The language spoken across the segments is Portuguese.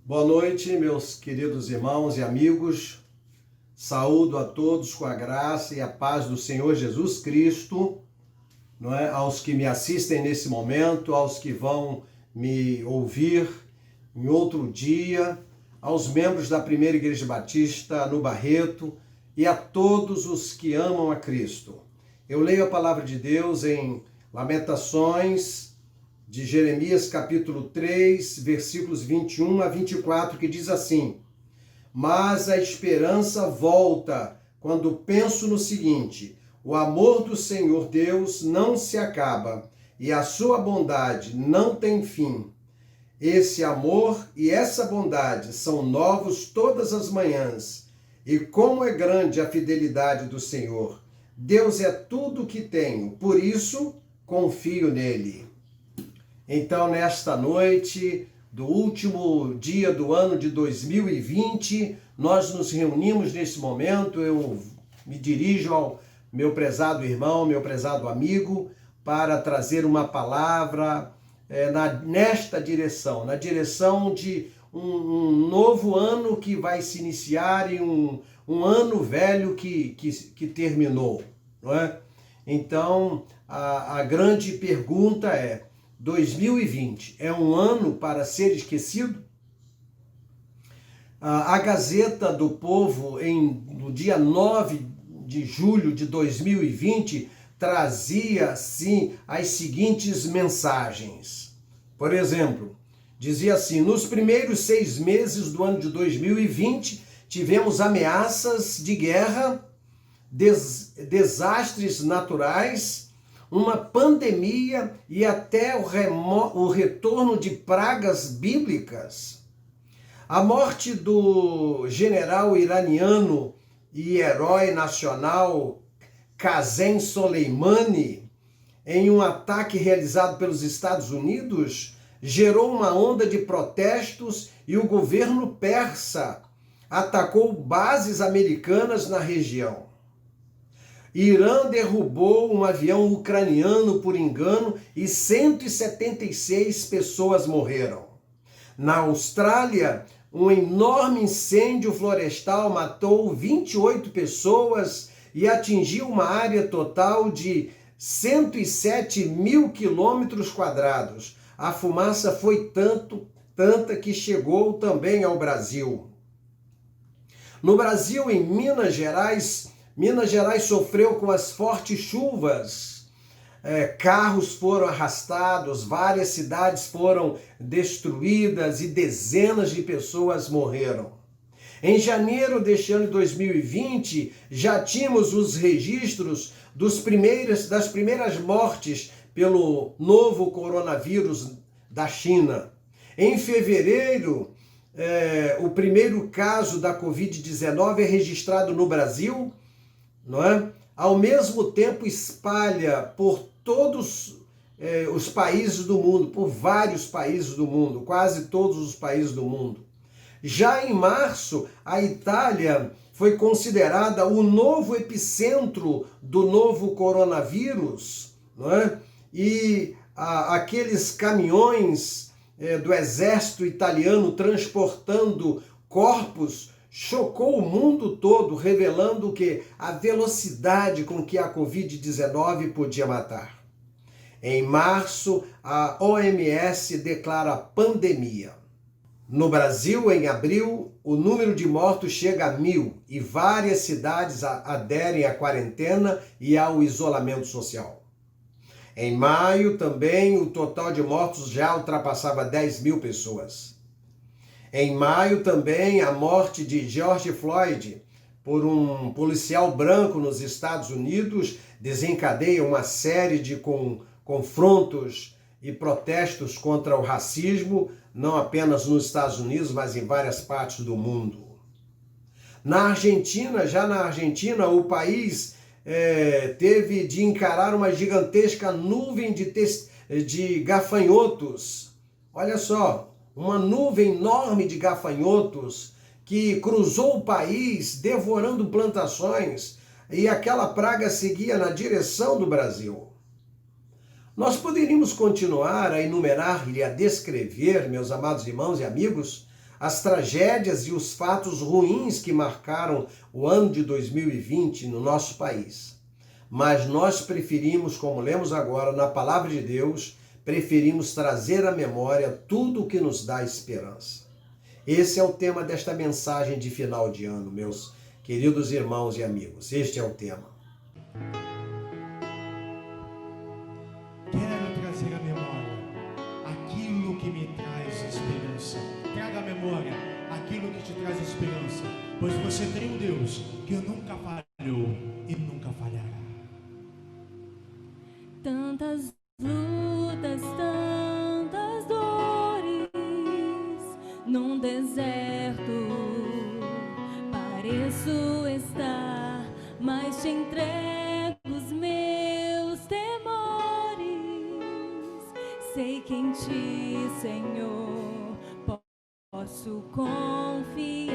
Boa noite, meus queridos irmãos e amigos. Saúdo a todos com a graça e a paz do Senhor Jesus Cristo, não é? Aos que me assistem nesse momento, aos que vão me ouvir em outro dia, aos membros da Primeira Igreja Batista no Barreto e a todos os que amam a Cristo. Eu leio a palavra de Deus em Lamentações de Jeremias capítulo 3, versículos 21 a 24, que diz assim: Mas a esperança volta quando penso no seguinte: o amor do Senhor Deus não se acaba e a sua bondade não tem fim. Esse amor e essa bondade são novos todas as manhãs. E como é grande a fidelidade do Senhor! Deus é tudo o que tenho, por isso confio nele. Então, nesta noite do último dia do ano de 2020, nós nos reunimos nesse momento. Eu me dirijo ao meu prezado irmão, meu prezado amigo, para trazer uma palavra nesta direção, na direção de um novo ano que vai se iniciar e um ano velho que terminou, não é? Então, a grande pergunta é: 2020 é um ano para ser esquecido? A Gazeta do Povo, no dia 9 de julho de 2020, trazia, sim, as seguintes mensagens. Por exemplo, dizia assim: nos primeiros 6 meses do ano de 2020, tivemos ameaças de guerra, desastres naturais, uma pandemia e até o retorno de pragas bíblicas. A morte do general iraniano e herói nacional Qasem Soleimani em um ataque realizado pelos Estados Unidos gerou uma onda de protestos e o governo persa atacou bases americanas na região. Irã derrubou um avião ucraniano por engano e 176 pessoas morreram. Na Austrália, um enorme incêndio florestal matou 28 pessoas e atingiu uma área total de 107 mil quilômetros quadrados. A fumaça foi tanta que chegou também ao Brasil. No Brasil, em Minas Gerais sofreu com as fortes chuvas, carros foram arrastados, várias cidades foram destruídas e dezenas de pessoas morreram. Em janeiro deste ano de 2020, já tínhamos os registros das primeiras mortes pelo novo coronavírus da China. Em fevereiro, o primeiro caso da Covid-19 é registrado no Brasil, não é? Ao mesmo tempo espalha por todos os países do mundo, por vários países do mundo, quase todos os países do mundo. Já em março, a Itália foi considerada o novo epicentro do novo coronavírus, não é? E aqueles caminhões do exército italiano transportando corpos chocou o mundo todo, revelando que a velocidade com que a Covid-19 podia matar. Em março, a OMS declara pandemia. No Brasil, em abril, o número de mortos chega a 1.000 e várias cidades aderem à quarentena e ao isolamento social. Em maio, também, o total de mortos já ultrapassava 10 mil pessoas. Em maio também, a morte de George Floyd por um policial branco nos Estados Unidos desencadeia uma série de confrontos e protestos contra o racismo, não apenas nos Estados Unidos, mas em várias partes do mundo. Na Argentina, o país teve de encarar uma gigantesca nuvem de gafanhotos. Olha só, uma nuvem enorme de gafanhotos que cruzou o país, devorando plantações, e aquela praga seguia na direção do Brasil. Nós poderíamos continuar a enumerar e a descrever, meus amados irmãos e amigos, as tragédias e os fatos ruins que marcaram o ano de 2020 no nosso país. Mas nós preferimos, como lemos agora na Palavra de Deus, preferimos trazer à memória tudo o que nos dá esperança. Esse é o tema desta mensagem de final de ano, meus queridos irmãos e amigos. Este é o tema. Quero trazer à memória aquilo que me traz esperança. Traga à memória aquilo que te traz esperança, pois você tem um Deus que nunca falhou e nunca falhará. Tantas lutas, tantas dores, num deserto pareço estar, mas te entrego os meus temores. Sei que em ti, Senhor, posso confiar.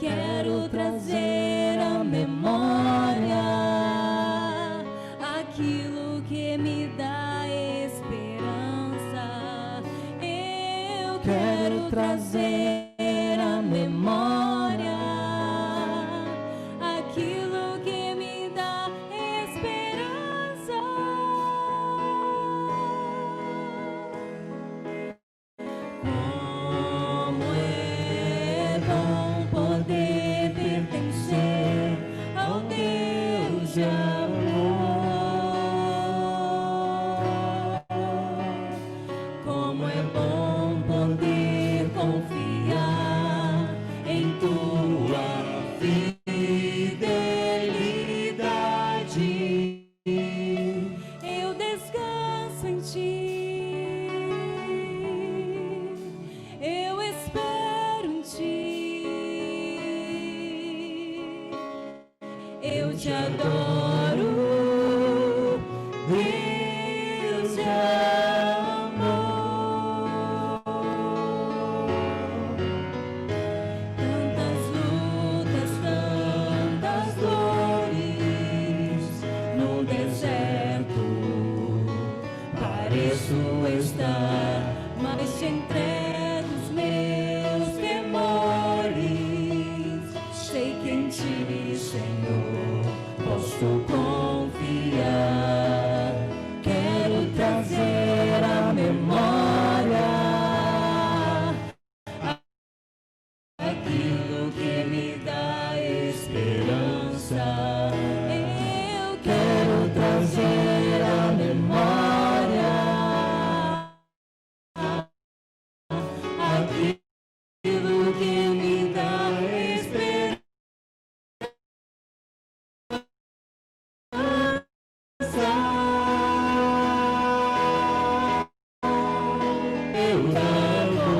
Quero trazer à memória aquilo que me dá esperança. Eu quero trazer à memória aquilo que me dá esperança. Como é bom poder pertencer ao Deus de amor. Como é bom poder confiar em tua fidelidade. Eu descanso em ti, eu espero em ti, eu te adoro, Deus de amor. Tantas lutas, tantas dores, no deserto pareço estar, mas te entrego os meus temores. Sei que em ti, Senhor, posso confiar. Quero trazer à memória aquilo que me dá esperança. Eu quero trazer à memória aquilo que me dá esperança. Eu amo.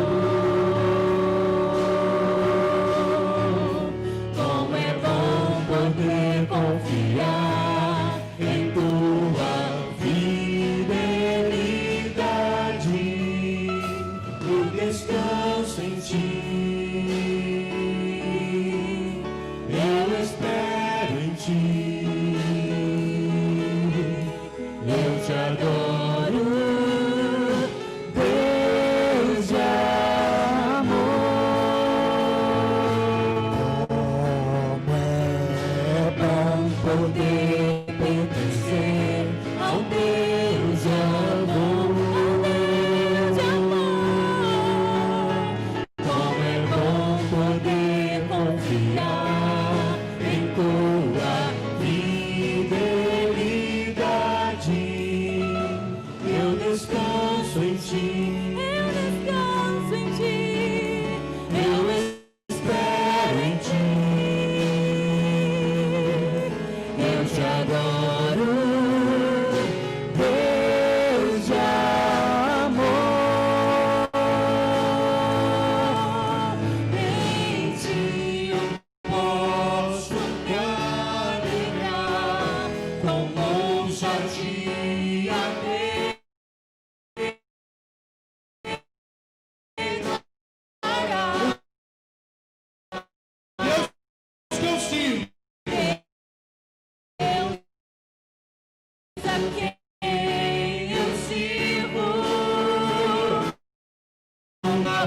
Como é bom poder confiar em tua fidelidade. Eu descanso em ti, eu espero em ti, eu te adoro, Deus de amor. Como é bom poder pertencer ao Deus de amor. Como é bom poder confiar em tua fidelidade. Eu descanso em ti, eu descanso em ti, eu espero em ti, eu te adoro, Deus de amor. Em ti eu posso me alegrar, como ousadia declarar. Deus que eu sirvo, Deus a quem eu sirvo, uma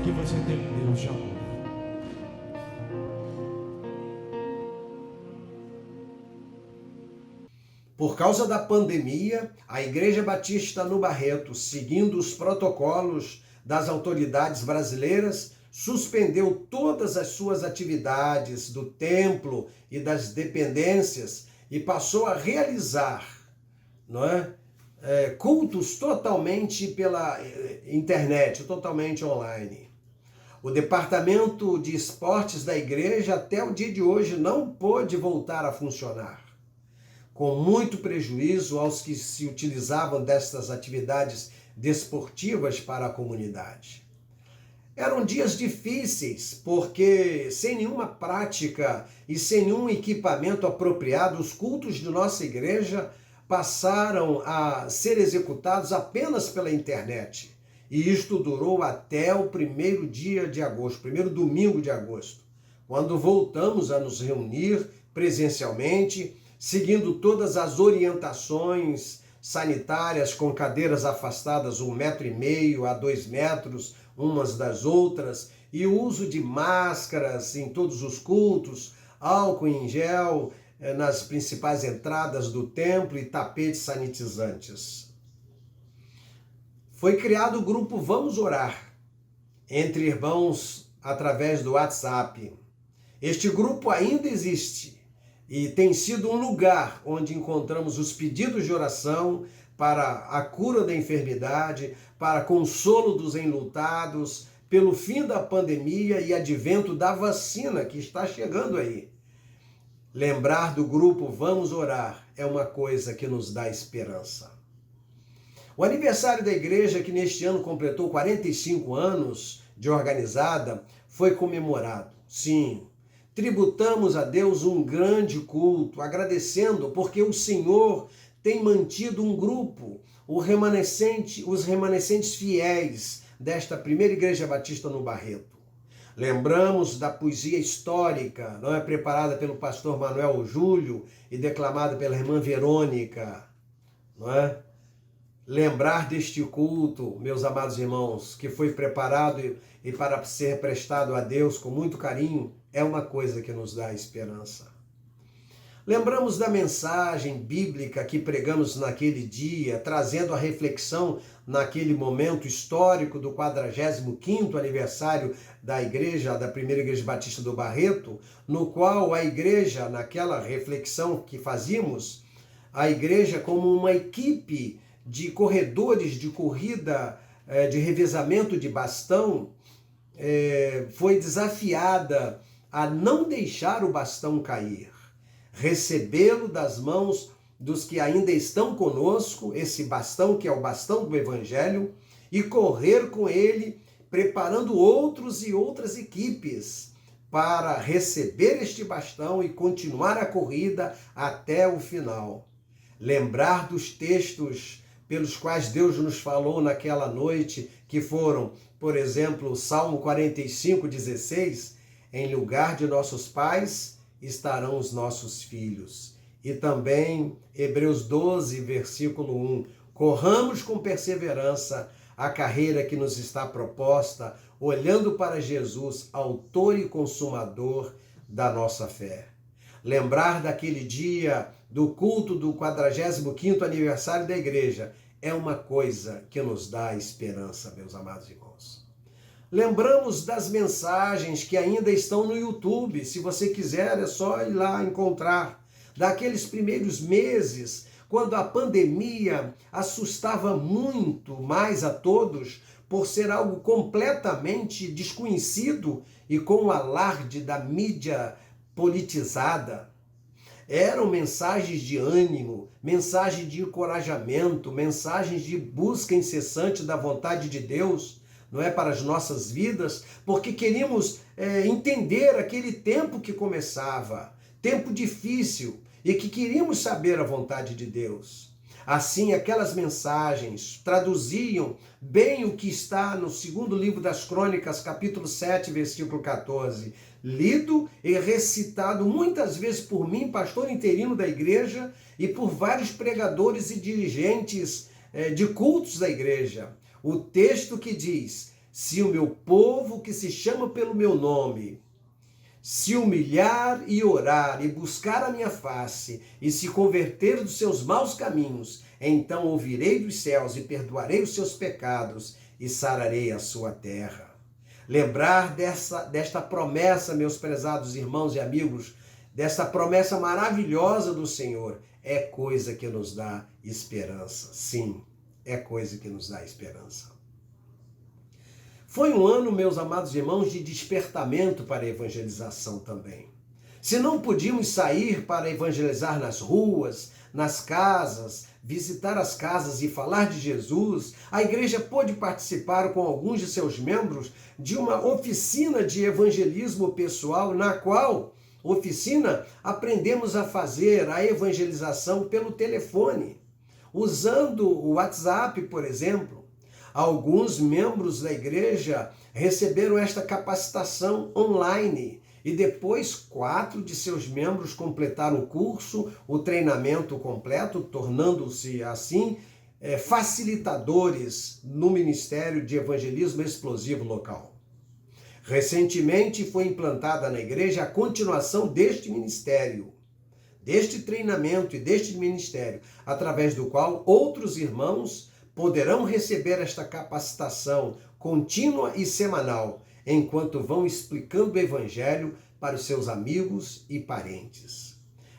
que você tem um Deus de amor. Por causa da pandemia, a Igreja Batista no Barreto, seguindo os protocolos das autoridades brasileiras, suspendeu todas as suas atividades do templo e das dependências e passou a realizar, não é, cultos totalmente pela internet, totalmente online. O departamento de esportes da igreja até o dia de hoje não pôde voltar a funcionar, com muito prejuízo aos que se utilizavam destas atividades desportivas para a comunidade. Eram dias difíceis, porque sem nenhuma prática e sem nenhum equipamento apropriado, os cultos de nossa igreja passaram a ser executados apenas pela internet. E isto durou até o primeiro dia de agosto, primeiro domingo de agosto, quando voltamos a nos reunir presencialmente, seguindo todas as orientações sanitárias, com cadeiras afastadas 1,5 metro a 2 metros umas das outras, e o uso de máscaras em todos os cultos, álcool em gel nas principais entradas do templo e tapetes sanitizantes. Foi criado o grupo Vamos Orar, entre irmãos através do WhatsApp. Este grupo ainda existe e tem sido um lugar onde encontramos os pedidos de oração para a cura da enfermidade, para consolo dos enlutados, pelo fim da pandemia e advento da vacina que está chegando aí. Lembrar do grupo Vamos Orar é uma coisa que nos dá esperança. O aniversário da igreja, que neste ano completou 45 anos de organizada, foi comemorado. Sim, tributamos a Deus um grande culto, agradecendo porque o Senhor tem mantido um grupo, os remanescentes fiéis desta primeira Igreja Batista no Barreto. Lembramos da poesia histórica, não é, preparada pelo pastor Manuel Júlio e declamada pela irmã Verônica, não é? Lembrar deste culto, meus amados irmãos, que foi preparado e para ser prestado a Deus com muito carinho, é uma coisa que nos dá esperança. Lembramos da mensagem bíblica que pregamos naquele dia, trazendo a reflexão naquele momento histórico do 45º aniversário da igreja, da primeira Igreja Batista do Barreto, no qual a igreja, naquela reflexão que fazíamos, a igreja como uma equipe de corredores de corrida, de revezamento de bastão, foi desafiada a não deixar o bastão cair, recebê-lo das mãos dos que ainda estão conosco, esse bastão que é o bastão do Evangelho, e correr com ele, preparando outros e outras equipes para receber este bastão e continuar a corrida até o final. Lembrar dos textos pelos quais Deus nos falou naquela noite, que foram, por exemplo, o Salmo 45:16, em lugar de nossos pais estarão os nossos filhos. E também Hebreus 12, versículo 1, corramos com perseverança a carreira que nos está proposta, olhando para Jesus, autor e consumador da nossa fé. Lembrar daquele dia do culto do 45º aniversário da igreja é uma coisa que nos dá esperança, meus amados irmãos. Lembramos das mensagens que ainda estão no YouTube. Se você quiser, é só ir lá encontrar. Daqueles primeiros meses, quando a pandemia assustava muito mais a todos, por ser algo completamente desconhecido e com o alarde da mídia politizada. Eram mensagens de ânimo, mensagens de encorajamento, mensagens de busca incessante da vontade de Deus, não é, para as nossas vidas, porque queríamos entender aquele tempo que começava, tempo difícil, e que queríamos saber a vontade de Deus. Assim, aquelas mensagens traduziam bem o que está no segundo livro das Crônicas, capítulo 7, versículo 14, lido e recitado muitas vezes por mim, pastor interino da igreja, e por vários pregadores e dirigentes de cultos da igreja. O texto que diz: se o meu povo que se chama pelo meu nome se humilhar e orar e buscar a minha face e se converter dos seus maus caminhos, então ouvirei dos céus e perdoarei os seus pecados e sararei a sua terra. Lembrar desta promessa, meus prezados irmãos e amigos, dessa promessa maravilhosa do Senhor, é coisa que nos dá esperança. Sim, é coisa que nos dá esperança. Foi um ano, meus amados irmãos, de despertamento para a evangelização também. Se não podíamos sair para evangelizar nas ruas, nas casas, visitar as casas e falar de Jesus, a igreja pôde participar com alguns de seus membros de uma oficina de evangelismo pessoal, na qual oficina aprendemos a fazer a evangelização pelo telefone, usando o WhatsApp, por exemplo. Alguns membros da igreja receberam esta capacitação online e depois 4 de seus membros completaram o curso, o treinamento completo, tornando-se assim facilitadores no Ministério de Evangelismo Explosivo local. Recentemente foi implantada na igreja a continuação deste ministério, deste treinamento e deste ministério, através do qual outros irmãos poderão receber esta capacitação contínua e semanal, enquanto vão explicando o Evangelho para os seus amigos e parentes.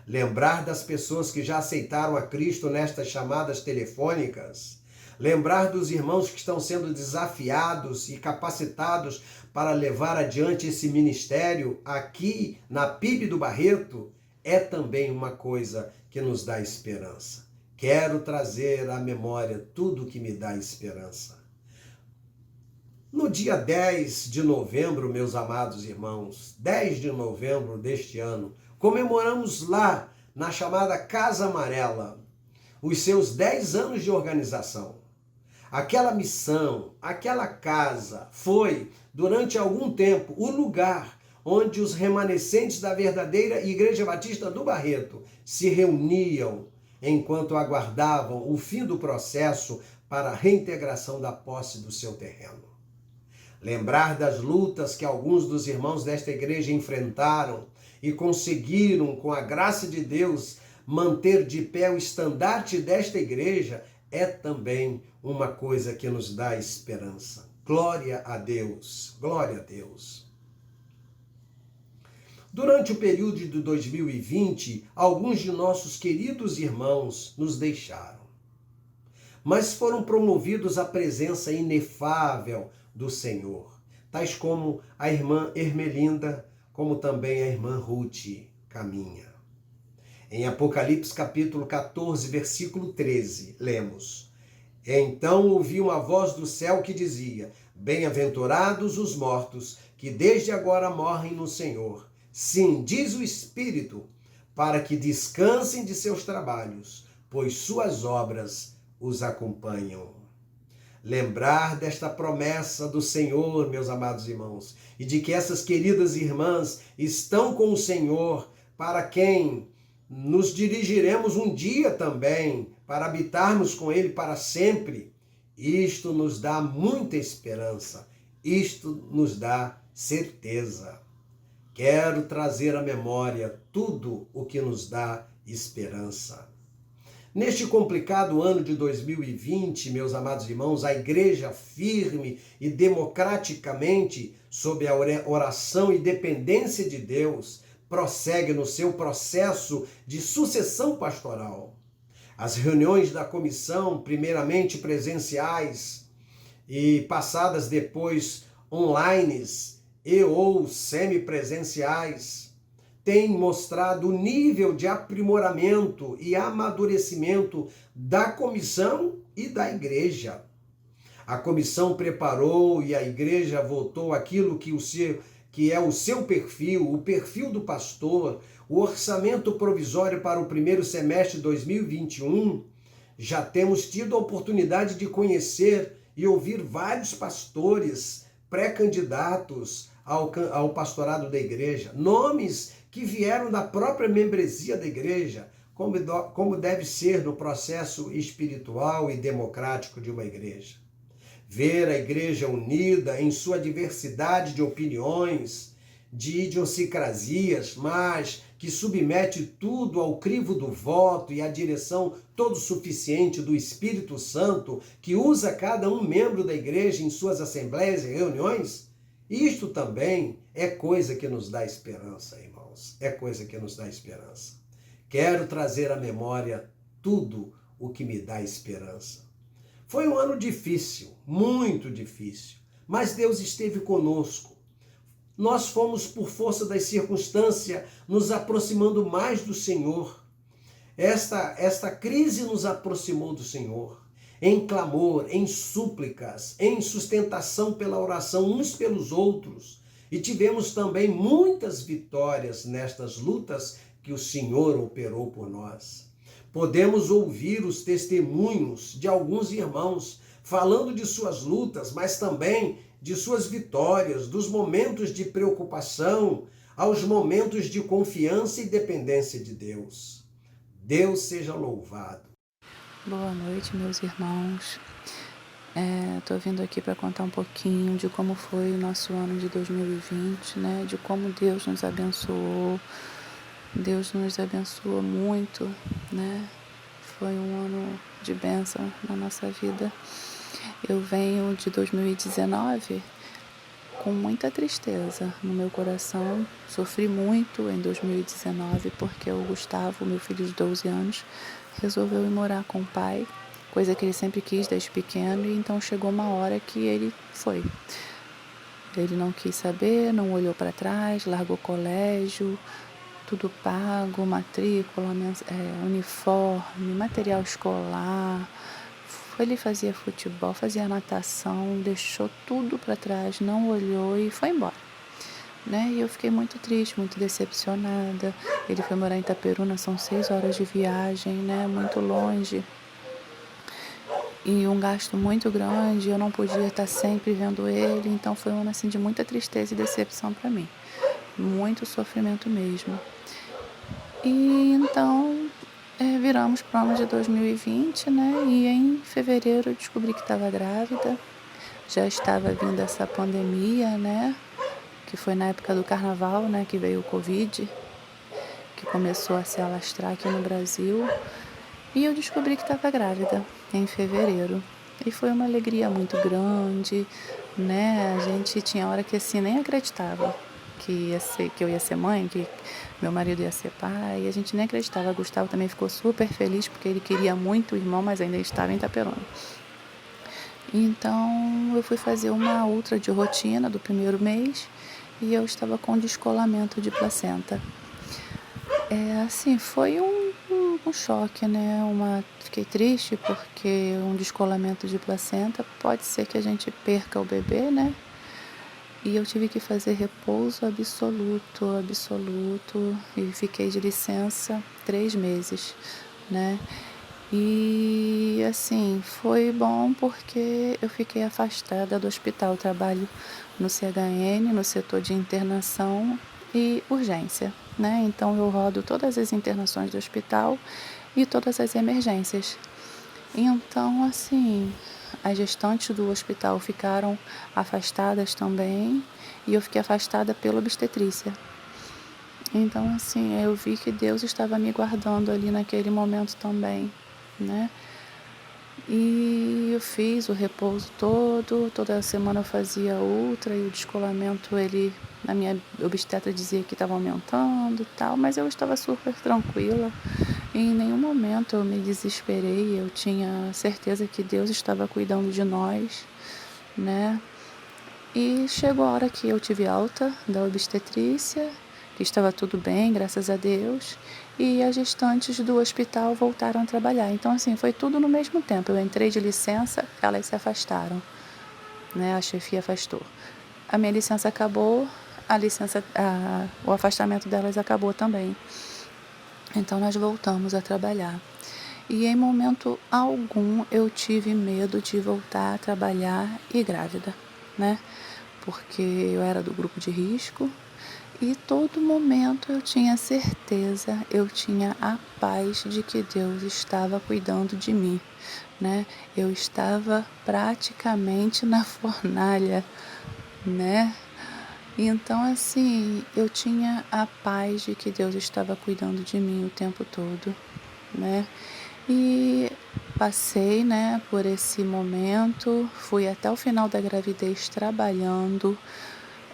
Lembrar das pessoas que já aceitaram a Cristo nestas chamadas telefônicas. Lembrar dos irmãos que estão sendo desafiados e capacitados para levar adiante esse ministério aqui na PIB do Barreto é também uma coisa que nos dá esperança. Quero trazer à memória tudo que me dá esperança. No dia 10 de novembro, meus amados irmãos, 10 de novembro deste ano, comemoramos lá, na chamada Casa Amarela, os seus 10 anos de organização. Aquela missão, aquela casa, foi, durante algum tempo, o lugar onde os remanescentes da verdadeira Igreja Batista do Barreto se reuniam enquanto aguardavam o fim do processo para a reintegração da posse do seu terreno. Lembrar das lutas que alguns dos irmãos desta igreja enfrentaram e conseguiram, com a graça de Deus, manter de pé o estandarte desta igreja é também uma coisa que nos dá esperança. Glória a Deus, glória a Deus. Durante o período de 2020, alguns de nossos queridos irmãos nos deixaram, mas foram promovidos à presença inefável do Senhor, tais como a irmã Ermelinda, como também a irmã Ruth Caminha. Em Apocalipse capítulo 14, versículo 13, lemos: Então ouvi uma voz do céu que dizia: Bem-aventurados os mortos, que desde agora morrem no Senhor. Sim, diz o Espírito, para que descansem de seus trabalhos, pois suas obras os acompanham. Lembrar desta promessa do Senhor, meus amados irmãos, e de que essas queridas irmãs estão com o Senhor, para quem nos dirigiremos um dia também, para habitarmos com Ele para sempre. Isto nos dá muita esperança, isto nos dá certeza. Quero trazer à memória tudo o que nos dá esperança. Neste complicado ano de 2020, meus amados irmãos, a igreja firme e democraticamente, sob a oração e dependência de Deus, prossegue no seu processo de sucessão pastoral. As reuniões da comissão, primeiramente presenciais e passadas depois online e ou semipresenciais, têm mostrado o nível de aprimoramento e amadurecimento da comissão e da igreja. A comissão preparou e a igreja votou aquilo que é o seu perfil, o perfil do pastor, o orçamento provisório para o primeiro semestre de 2021. Já temos tido a oportunidade de conhecer e ouvir vários pastores pré-candidatos ao pastorado da igreja, nomes que vieram da própria membresia da igreja, como deve ser no processo espiritual e democrático de uma igreja. ver a igreja unida em sua diversidade de opiniões, de idiosincrasias, mas que submete tudo ao crivo do voto e à direção todo suficiente do Espírito Santo, que usa cada um membro da igreja em suas assembleias e reuniões, isto também é coisa que nos dá esperança, irmãos. É coisa que nos dá esperança. Quero trazer à memória tudo o que me dá esperança. Foi um ano difícil, muito difícil, mas Deus esteve conosco. Nós fomos, por força das circunstâncias, nos aproximando mais do Senhor. Esta crise nos aproximou do Senhor, em clamor, em súplicas, em sustentação pela oração uns pelos outros. E tivemos também muitas vitórias nestas lutas que o Senhor operou por nós. Podemos ouvir os testemunhos de alguns irmãos falando de suas lutas, mas também de suas vitórias, dos momentos de preocupação, aos momentos de confiança e dependência de Deus. Deus seja louvado. Boa noite, meus irmãos. Estou vindo aqui para contar um pouquinho de como foi o nosso ano de 2020, né? De como Deus nos abençoou. Deus nos abençoou muito, né? Foi um ano de bênção na nossa vida. Eu venho de 2019 com muita tristeza no meu coração. Sofri muito em 2019 porque o Gustavo, meu filho de 12 anos, resolveu ir morar com o pai, coisa que ele sempre quis desde pequeno, e então chegou uma hora que ele foi. Ele não quis saber, não olhou para trás, largou colégio, tudo pago, matrícula, uniforme, material escolar. Ele fazia futebol, fazia natação, deixou tudo para trás, não olhou e foi embora. Né? E eu fiquei muito triste, muito decepcionada. Ele foi morar em Itaperuna, são 6 horas de viagem, né? Muito longe. E um gasto muito grande, eu não podia estar sempre vendo ele, então foi um ano assim de muita tristeza e decepção para mim. Muito sofrimento mesmo. E então viramos para o ano de 2020, né? E em fevereiro eu descobri que estava grávida. Já estava vindo essa pandemia, né? Que foi na época do carnaval, né? Que veio o Covid, que começou a se alastrar aqui no Brasil. E eu descobri que estava grávida em fevereiro. E foi uma alegria muito grande, né? A gente tinha hora que assim nem acreditava que eu ia ser mãe, que meu marido ia ser pai. E a gente nem acreditava. O Gustavo também ficou super feliz porque ele queria muito o irmão, mas ainda estava em Itaperuna. Então eu fui fazer uma ultra de rotina do primeiro mês e eu estava com descolamento de placenta. Assim, foi um choque, né? Fiquei triste porque um descolamento de placenta pode ser que a gente perca o bebê, né? E eu tive que fazer repouso absoluto, e fiquei de licença 3 meses, né? E assim, foi bom porque eu fiquei afastada do hospital. Eu trabalho no CHN, no setor de internação e urgência, né? Então eu rodo todas as internações do hospital e todas as emergências. Então, assim, as gestantes do hospital ficaram afastadas também e eu fiquei afastada pela obstetrícia. Então, assim, eu vi que Deus estava me guardando ali naquele momento também, né? E eu fiz o repouso toda semana eu fazia ultra e o descolamento, a minha obstetra dizia que estava aumentando e tal, mas eu estava super tranquila. Em nenhum momento eu me desesperei, eu tinha certeza que Deus estava cuidando de nós, né? E chegou a hora que eu tive alta da obstetrícia, que estava tudo bem, graças a Deus, e as gestantes do hospital voltaram a trabalhar. Então, assim, foi tudo no mesmo tempo. Eu entrei de licença, elas se afastaram, né? A chefia afastou. A minha licença acabou, o afastamento delas acabou também. Então, nós voltamos a trabalhar. E em momento algum eu tive medo de voltar a trabalhar e grávida, né? porque eu era do grupo de risco. E todo momento eu tinha certeza, eu tinha a paz de que Deus estava cuidando de mim, né? Eu estava praticamente na fornalha, né? Então, assim, eu tinha a paz de que Deus estava cuidando de mim o tempo todo, né? E passei, né, por esse momento, fui até o final da gravidez trabalhando,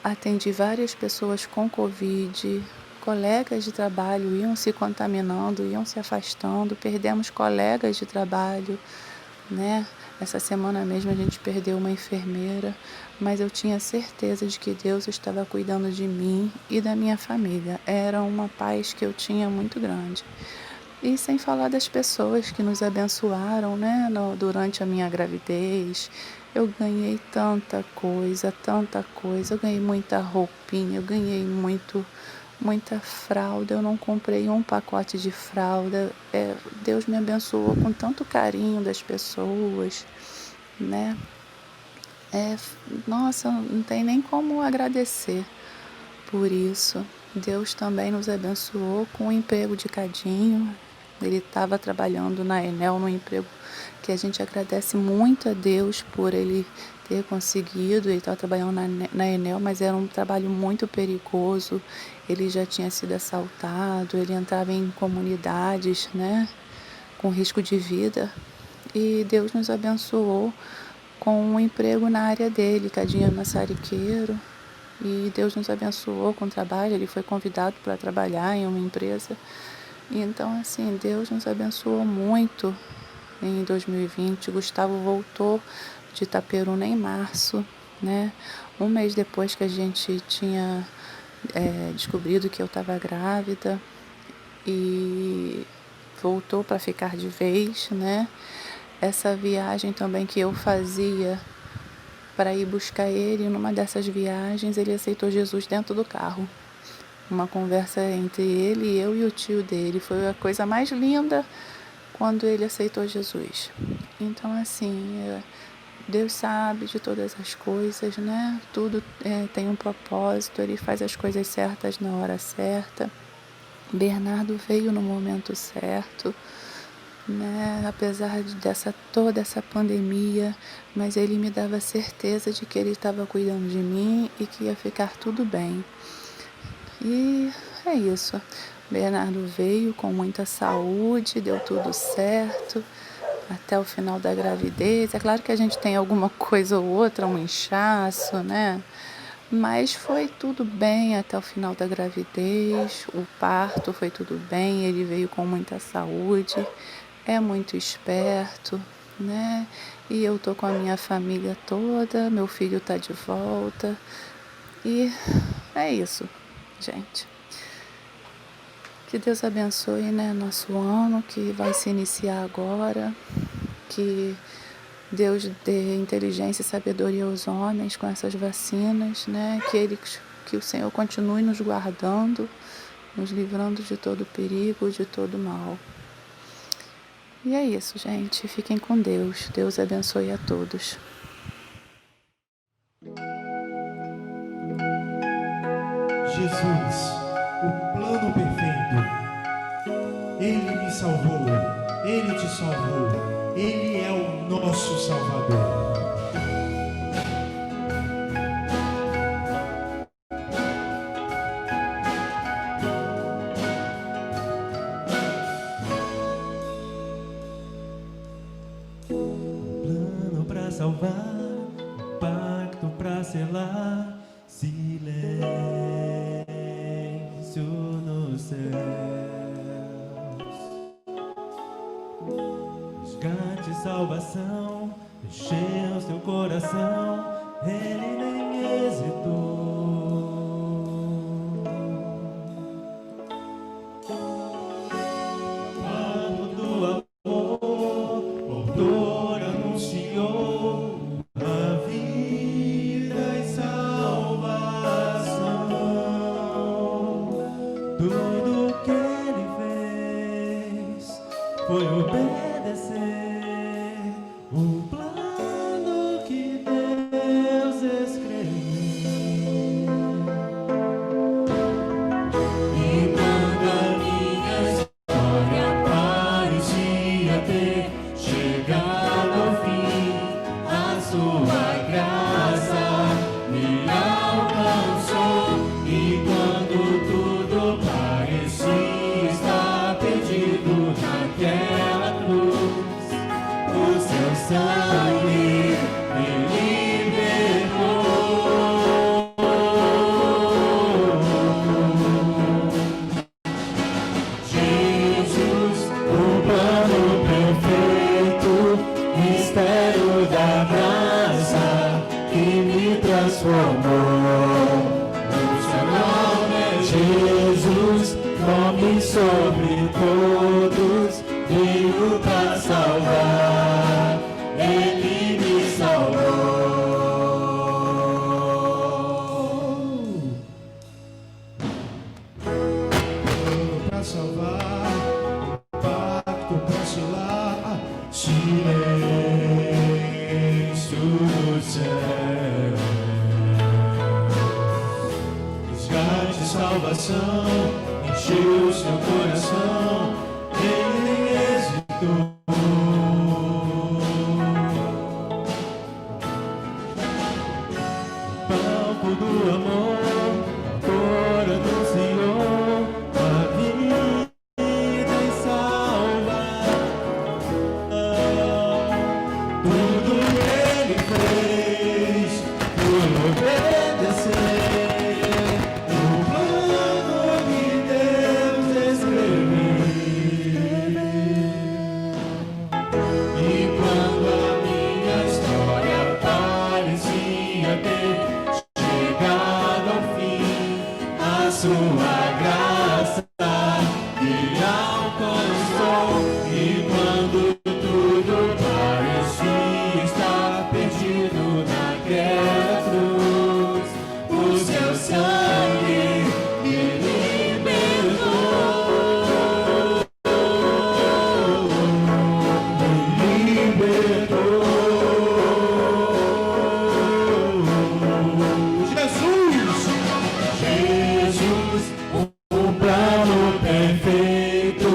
atendi várias pessoas com Covid, colegas de trabalho iam se contaminando, iam se afastando, perdemos colegas de trabalho, né? Essa semana mesmo a gente perdeu uma enfermeira, mas eu tinha certeza de que Deus estava cuidando de mim e da minha família. Era uma paz que eu tinha muito grande. E sem falar das pessoas que nos abençoaram, né, durante a minha gravidez. Eu ganhei tanta coisa, tanta coisa. Eu ganhei muita roupinha, eu ganhei muita fralda. Eu não comprei um pacote de fralda. Deus me abençoou com tanto carinho das pessoas, né? Nossa, não tem nem como agradecer por isso. Deus também nos abençoou com o emprego de Cadinho. Ele estava trabalhando na Enel, num emprego que a gente agradece muito a Deus por ele ter conseguido. Ele estava trabalhando na Enel, mas era um trabalho muito perigoso. Ele já tinha sido assaltado, ele entrava em comunidades, né, com risco de vida. E Deus nos abençoou com um emprego na área dele, Cadinho é maçariqueiro. E Deus nos abençoou com o trabalho, ele foi convidado para trabalhar em uma empresa. Então, assim, Deus nos abençoou muito em 2020. Gustavo voltou de Itaperuna em março, né? Um mês depois que a gente tinha descobrido que eu estava grávida, e voltou para ficar de vez, né? Essa viagem também que eu fazia para ir buscar ele, numa dessas viagens ele aceitou Jesus dentro do carro. Uma conversa entre ele, eu e o tio dele. Foi a coisa mais linda quando ele aceitou Jesus. Então, assim, Deus sabe de todas as coisas, né? Tudo tem um propósito, ele faz as coisas certas na hora certa. Bernardo veio no momento certo, né? Apesar toda essa pandemia, mas ele me dava certeza de que ele estava cuidando de mim e que ia ficar tudo bem. E é isso. Bernardo veio com muita saúde, deu tudo certo até o final da gravidez. É claro que a gente tem alguma coisa ou outra, um inchaço, né? Mas foi tudo bem até o final da gravidez. O parto foi tudo bem, ele veio com muita saúde, é muito esperto, né? E eu tô com a minha família toda, meu filho tá de volta. E é isso, gente. Que Deus abençoe, né, nosso ano que vai se iniciar agora. Que Deus dê inteligência e sabedoria aos homens com essas vacinas, né? Que o Senhor continue nos guardando, nos livrando de todo perigo, de todo mal. E é isso, gente. Fiquem com Deus. Deus abençoe a todos. Jesus, o plano perfeito. Ele me salvou, Ele te salvou, Ele é o nosso Salvador. Plano para salvar, pacto para selar, silêncio nos céus. Resgate e salvação, encheu seu coração, ele nem hesitou. Quando do amor, o autor anunciou a vida e salvação. Tudo que ele fez foi obedecer o plano que Deus escreveu. todos, veio para salvar, Ele me salvou. Para salvar, pacto para selar, silêncio do céu. Resgate, salvação, encheu seu coração, ele nem hesitou. Palco do amor, cor anunciou a vida e salvação. Tudo ele fez por obedecer o plano de Deus escrever. E quando a minha história parecia ter chegado ao fim, a sua graça me alcançou. E quando tudo parecia estar perdido naquela cruz, o seu sangue me libertou. Me libertou. Jesus, o plano perfeito,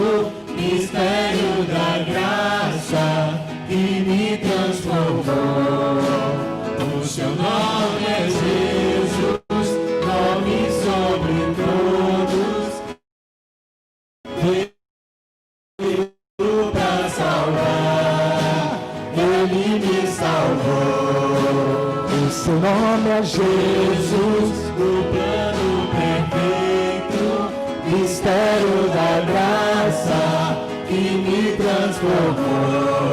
mistério da graça que me transformou. O seu nome é Jesus, nome sobre todos, veio para salvar, Ele me salvou. O seu nome é Jesus, o plano perfeito, mistério da graça que me transformou.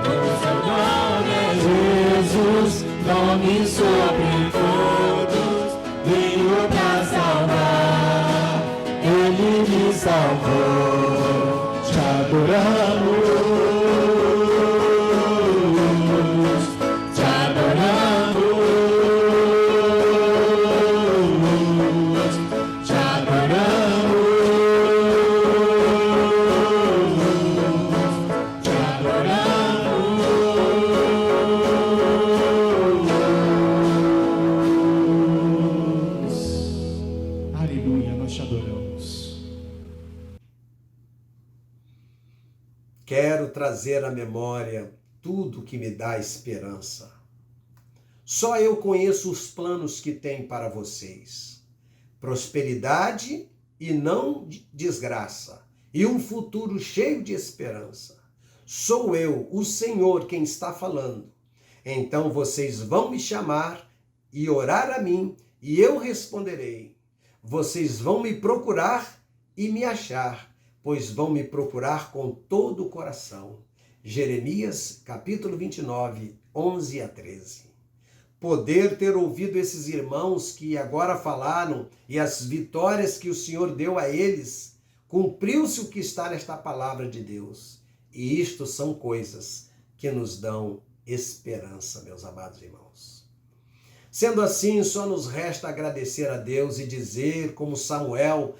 O seu nome é Jesus, nome sobre todos, veio para salvar, Ele me salvou. Te adoramos, te adoramos, te adoramos, te adoramos. Aleluia, nós te adoramos. Quero trazer à memória tudo que me dá esperança. Só eu conheço os planos que tem para vocês. Prosperidade e não desgraça, e um futuro cheio de esperança. Sou eu, o Senhor, quem está falando. Então vocês vão me chamar e orar a mim, e eu responderei. Vocês vão me procurar e me achar, pois vão me procurar com todo o coração. Jeremias, capítulo 29, 11 a 13. Poder ter ouvido esses irmãos que agora falaram e as vitórias que o Senhor deu a eles, cumpriu-se o que está nesta palavra de Deus. E isto são coisas que nos dão esperança, meus amados irmãos. Sendo assim, só nos resta agradecer a Deus e dizer, como Samuel,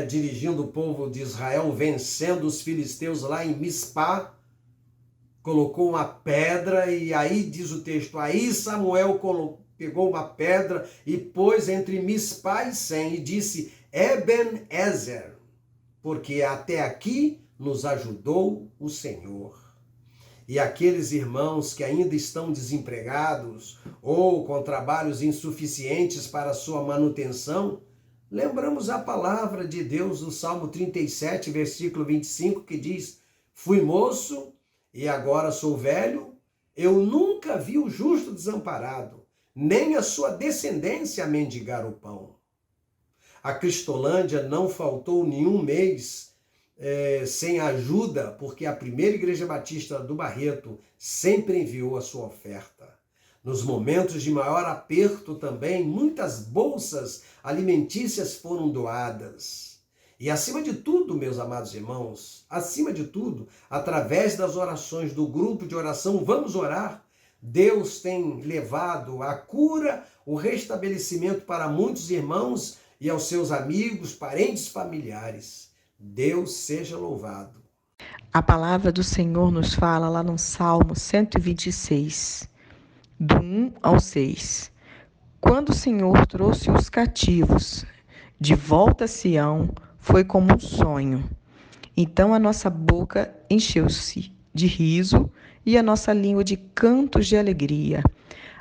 dirigindo o povo de Israel, vencendo os filisteus lá em Mispá, colocou uma pedra, e aí diz o texto, aí Samuel pegou uma pedra e pôs entre Mispá e Sem, e disse, Eben-Ezer, porque até aqui nos ajudou o Senhor. E aqueles irmãos que ainda estão desempregados ou com trabalhos insuficientes para sua manutenção, lembramos a palavra de Deus no Salmo 37, versículo 25, que diz, fui moço e agora sou velho, eu nunca vi o justo desamparado, nem a sua descendência a mendigar o pão. A Cristolândia não faltou nenhum mês sem ajuda, porque a primeira Igreja Batista do Barreto sempre enviou a sua oferta. Nos momentos de maior aperto também, muitas bolsas alimentícias foram doadas. E acima de tudo, meus amados irmãos, acima de tudo, através das orações do grupo de oração Vamos Orar, Deus tem levado a cura, o restabelecimento para muitos irmãos e aos seus amigos, parentes, familiares. Deus seja louvado. A palavra do Senhor nos fala lá no Salmo 126, do 1 ao 6. Quando o Senhor trouxe os cativos de volta a Sião, foi como um sonho. Então a nossa boca encheu-se de riso e a nossa língua de cantos de alegria.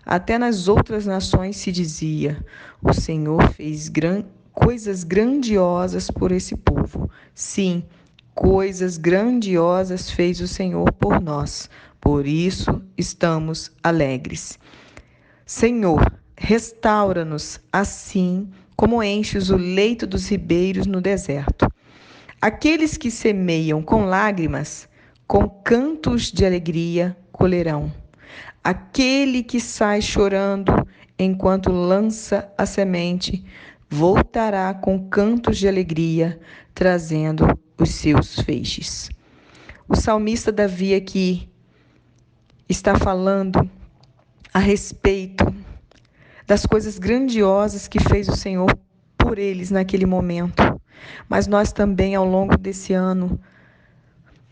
Até nas outras nações se dizia: o Senhor fez coisas grandiosas por esse povo. Sim, coisas grandiosas fez o Senhor por nós. Por isso estamos alegres. Senhor, restaura-nos assim como enches o leito dos ribeiros no deserto. Aqueles que semeiam com lágrimas, com cantos de alegria colherão. Aquele que sai chorando enquanto lança a semente, voltará com cantos de alegria, trazendo os seus feixes. O salmista Davi aqui está falando a respeito das coisas grandiosas que fez o Senhor por eles naquele momento. Mas nós também, ao longo desse ano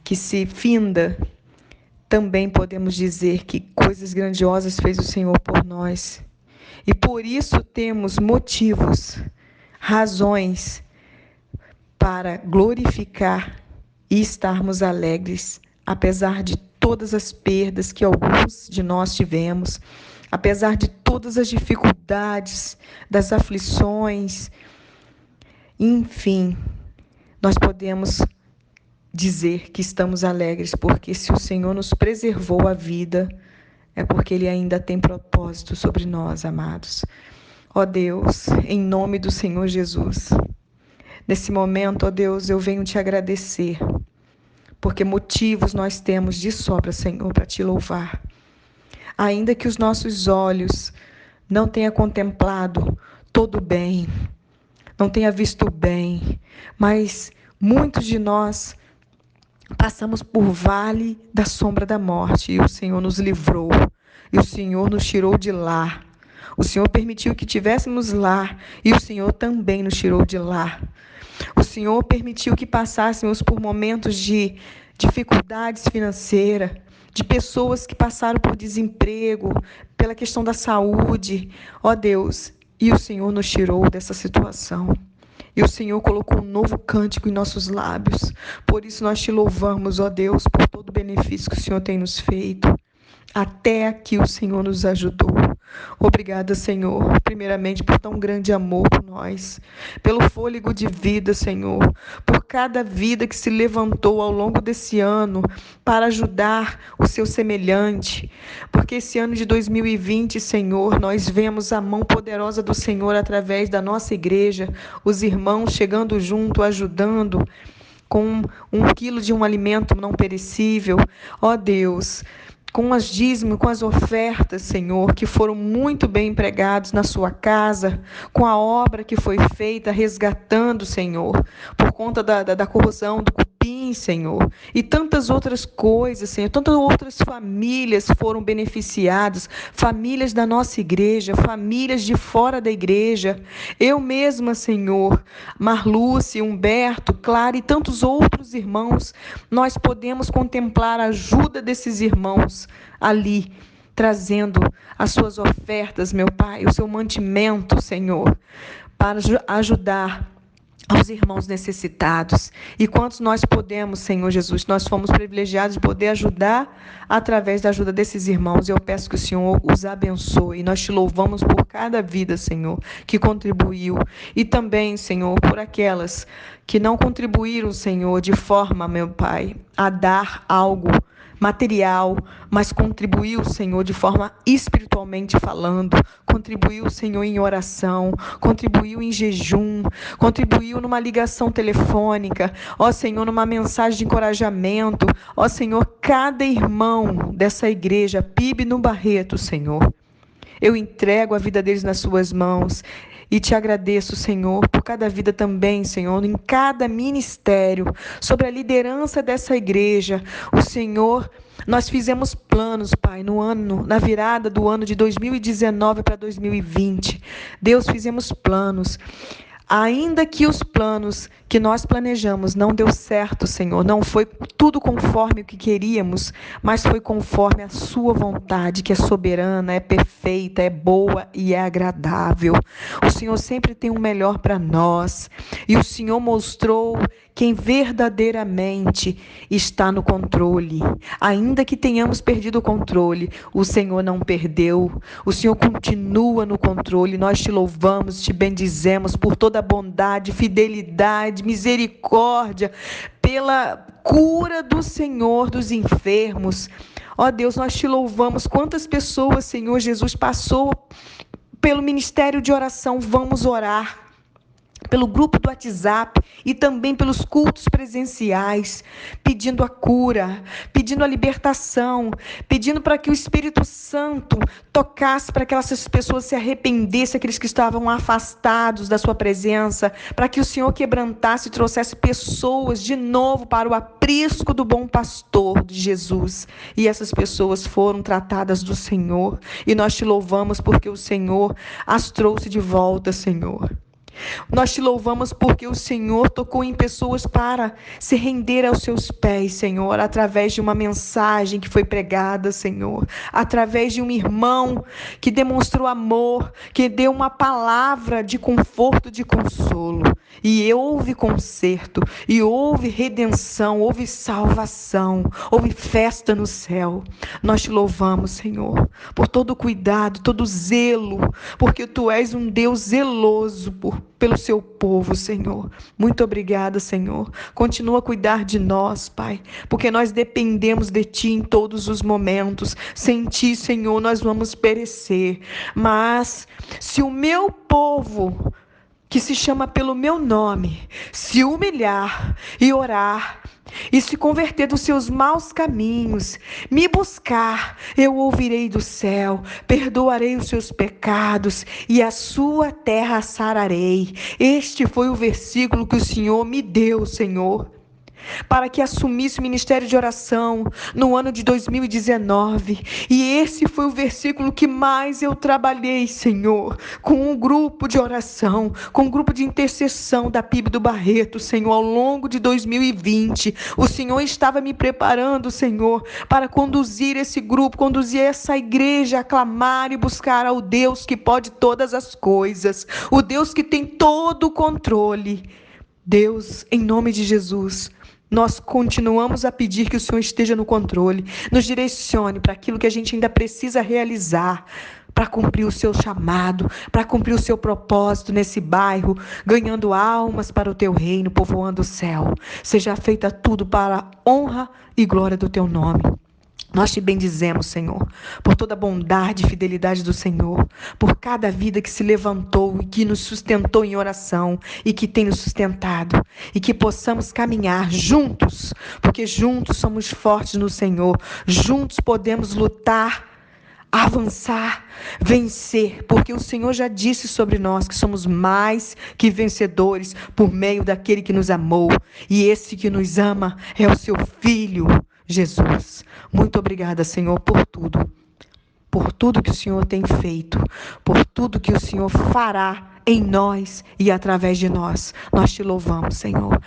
que se finda, também podemos dizer que coisas grandiosas fez o Senhor por nós. E por isso temos motivos, razões para glorificar e estarmos alegres, apesar de todas as perdas que alguns de nós tivemos, apesar de todas as dificuldades, das aflições, enfim, nós podemos dizer que estamos alegres, porque se o Senhor nos preservou a vida, é porque Ele ainda tem propósito sobre nós, amados. Ó Deus, em nome do Senhor Jesus, nesse momento, ó Deus, eu venho te agradecer, porque motivos nós temos de sobra, Senhor, para te louvar. Ainda que os nossos olhos não tenham contemplado todo o bem, não tenha visto o bem, mas muitos de nós passamos por vale da sombra da morte e o Senhor nos livrou, e o Senhor nos tirou de lá. O Senhor permitiu que tivéssemos lá e o Senhor também nos tirou de lá. O Senhor permitiu que passássemos por momentos de dificuldades financeiras, de pessoas que passaram por desemprego, pela questão da saúde. Ó Deus, e o Senhor nos tirou dessa situação. E o Senhor colocou um novo cântico em nossos lábios. Por isso nós te louvamos, ó Deus, por todo o benefício que o Senhor tem nos feito. Até aqui o Senhor nos ajudou. Obrigada, Senhor, primeiramente por tão grande amor por nós, pelo fôlego de vida, Senhor, por cada vida que se levantou ao longo desse ano para ajudar o seu semelhante, porque esse ano de 2020, Senhor, nós vemos a mão poderosa do Senhor através da nossa igreja, os irmãos chegando junto, ajudando com 1 quilo de um alimento não perecível. Ó Deus, com as dízimos, com as ofertas, Senhor, que foram muito bem empregados na sua casa, com a obra que foi feita, resgatando, Senhor, por conta da corrosão do cupim, Senhor, e tantas outras coisas, Senhor, tantas outras famílias foram beneficiadas, famílias da nossa igreja, famílias de fora da igreja, eu mesma, Senhor, Marluce, Humberto, Clara e tantos outros irmãos, nós podemos contemplar a ajuda desses irmãos ali, trazendo as suas ofertas, meu Pai, o seu mantimento, Senhor, para ajudar aos irmãos necessitados. E quantos nós podemos, Senhor Jesus, nós fomos privilegiados de poder ajudar através da ajuda desses irmãos. Eu peço que o Senhor os abençoe. Nós te louvamos por cada vida, Senhor, que contribuiu. E também, Senhor, por aquelas que não contribuíram, Senhor, de forma, meu Pai, a dar algo material, mas contribuiu, Senhor, de forma espiritualmente falando, contribuiu, Senhor, em oração, contribuiu em jejum, contribuiu numa ligação telefônica, ó Senhor, numa mensagem de encorajamento, ó Senhor, cada irmão dessa igreja, PIB no Barreto, Senhor, eu entrego a vida deles nas suas mãos E te agradeço, Senhor, por cada vida também, Senhor, em cada ministério, sobre a liderança dessa igreja. O Senhor, nós fizemos planos, Pai, na virada do ano de 2019 para 2020. Deus, fizemos planos. Ainda que os planos que nós planejamos não deu certo, Senhor, não foi tudo conforme o que queríamos, mas foi conforme a sua vontade, que é soberana, é perfeita, é boa e é agradável. O Senhor sempre tem o melhor para nós, e o Senhor mostrou quem verdadeiramente está no controle. Ainda que tenhamos perdido o controle, o Senhor não perdeu. O Senhor continua no controle. Nós te louvamos, te bendizemos por toda a bondade, fidelidade, misericórdia, pela cura do Senhor dos enfermos. Ó Deus, nós te louvamos. Quantas pessoas, Senhor Jesus, passou pelo ministério de oração. Vamos orar. Pelo grupo do WhatsApp e também pelos cultos presenciais, pedindo a cura, pedindo a libertação, pedindo para que o Espírito Santo tocasse para que essas pessoas se arrependessem, aqueles que estavam afastados da sua presença, para que o Senhor quebrantasse e trouxesse pessoas de novo para o aprisco do bom pastor de Jesus. E essas pessoas foram tratadas do Senhor, e nós te louvamos porque o Senhor as trouxe de volta, Senhor. Nós te louvamos porque o Senhor tocou em pessoas para se render aos seus pés, Senhor, através de uma mensagem que foi pregada, Senhor, através de um irmão que demonstrou amor, que deu uma palavra de conforto, de consolo. E houve conserto, e houve redenção, houve salvação, houve festa no céu. Nós te louvamos, Senhor, por todo o cuidado, todo o zelo, porque Tu és um Deus zeloso pelo seu povo, Senhor. Muito obrigada, Senhor. Continua a cuidar de nós, Pai, porque nós dependemos de Ti em todos os momentos. Sem Ti, Senhor, nós vamos perecer. Mas se o meu povo, que se chama pelo meu nome, se humilhar e orar, e se converter dos seus maus caminhos, me buscar, eu ouvirei do céu, perdoarei os seus pecados e a sua terra sararei. Este foi o versículo que o Senhor me deu, Senhor, para que assumisse o ministério de oração no ano de 2019. E esse foi o versículo que mais eu trabalhei, Senhor, com um grupo de oração, com um grupo de intercessão da PIB do Barreto, Senhor, ao longo de 2020. O Senhor estava me preparando, Senhor, para conduzir esse grupo, conduzir essa igreja a clamar e buscar ao Deus que pode todas as coisas, o Deus que tem todo o controle. Deus, em nome de Jesus, nós continuamos a pedir que o Senhor esteja no controle, nos direcione para aquilo que a gente ainda precisa realizar, para cumprir o seu chamado, para cumprir o seu propósito nesse bairro, ganhando almas para o teu reino, povoando o céu. Seja feita tudo para a honra e glória do teu nome. Nós te bendizemos, Senhor, por toda a bondade e fidelidade do Senhor, por cada vida que se levantou e que nos sustentou em oração e que tem nos sustentado, e que possamos caminhar juntos, porque juntos somos fortes no Senhor, juntos podemos lutar, avançar, vencer, porque o Senhor já disse sobre nós que somos mais que vencedores por meio daquele que nos amou, e esse que nos ama é o seu Filho, Jesus. Muito obrigada, Senhor, por tudo que o Senhor tem feito, por tudo que o Senhor fará em nós e através de nós. Nós te louvamos, Senhor,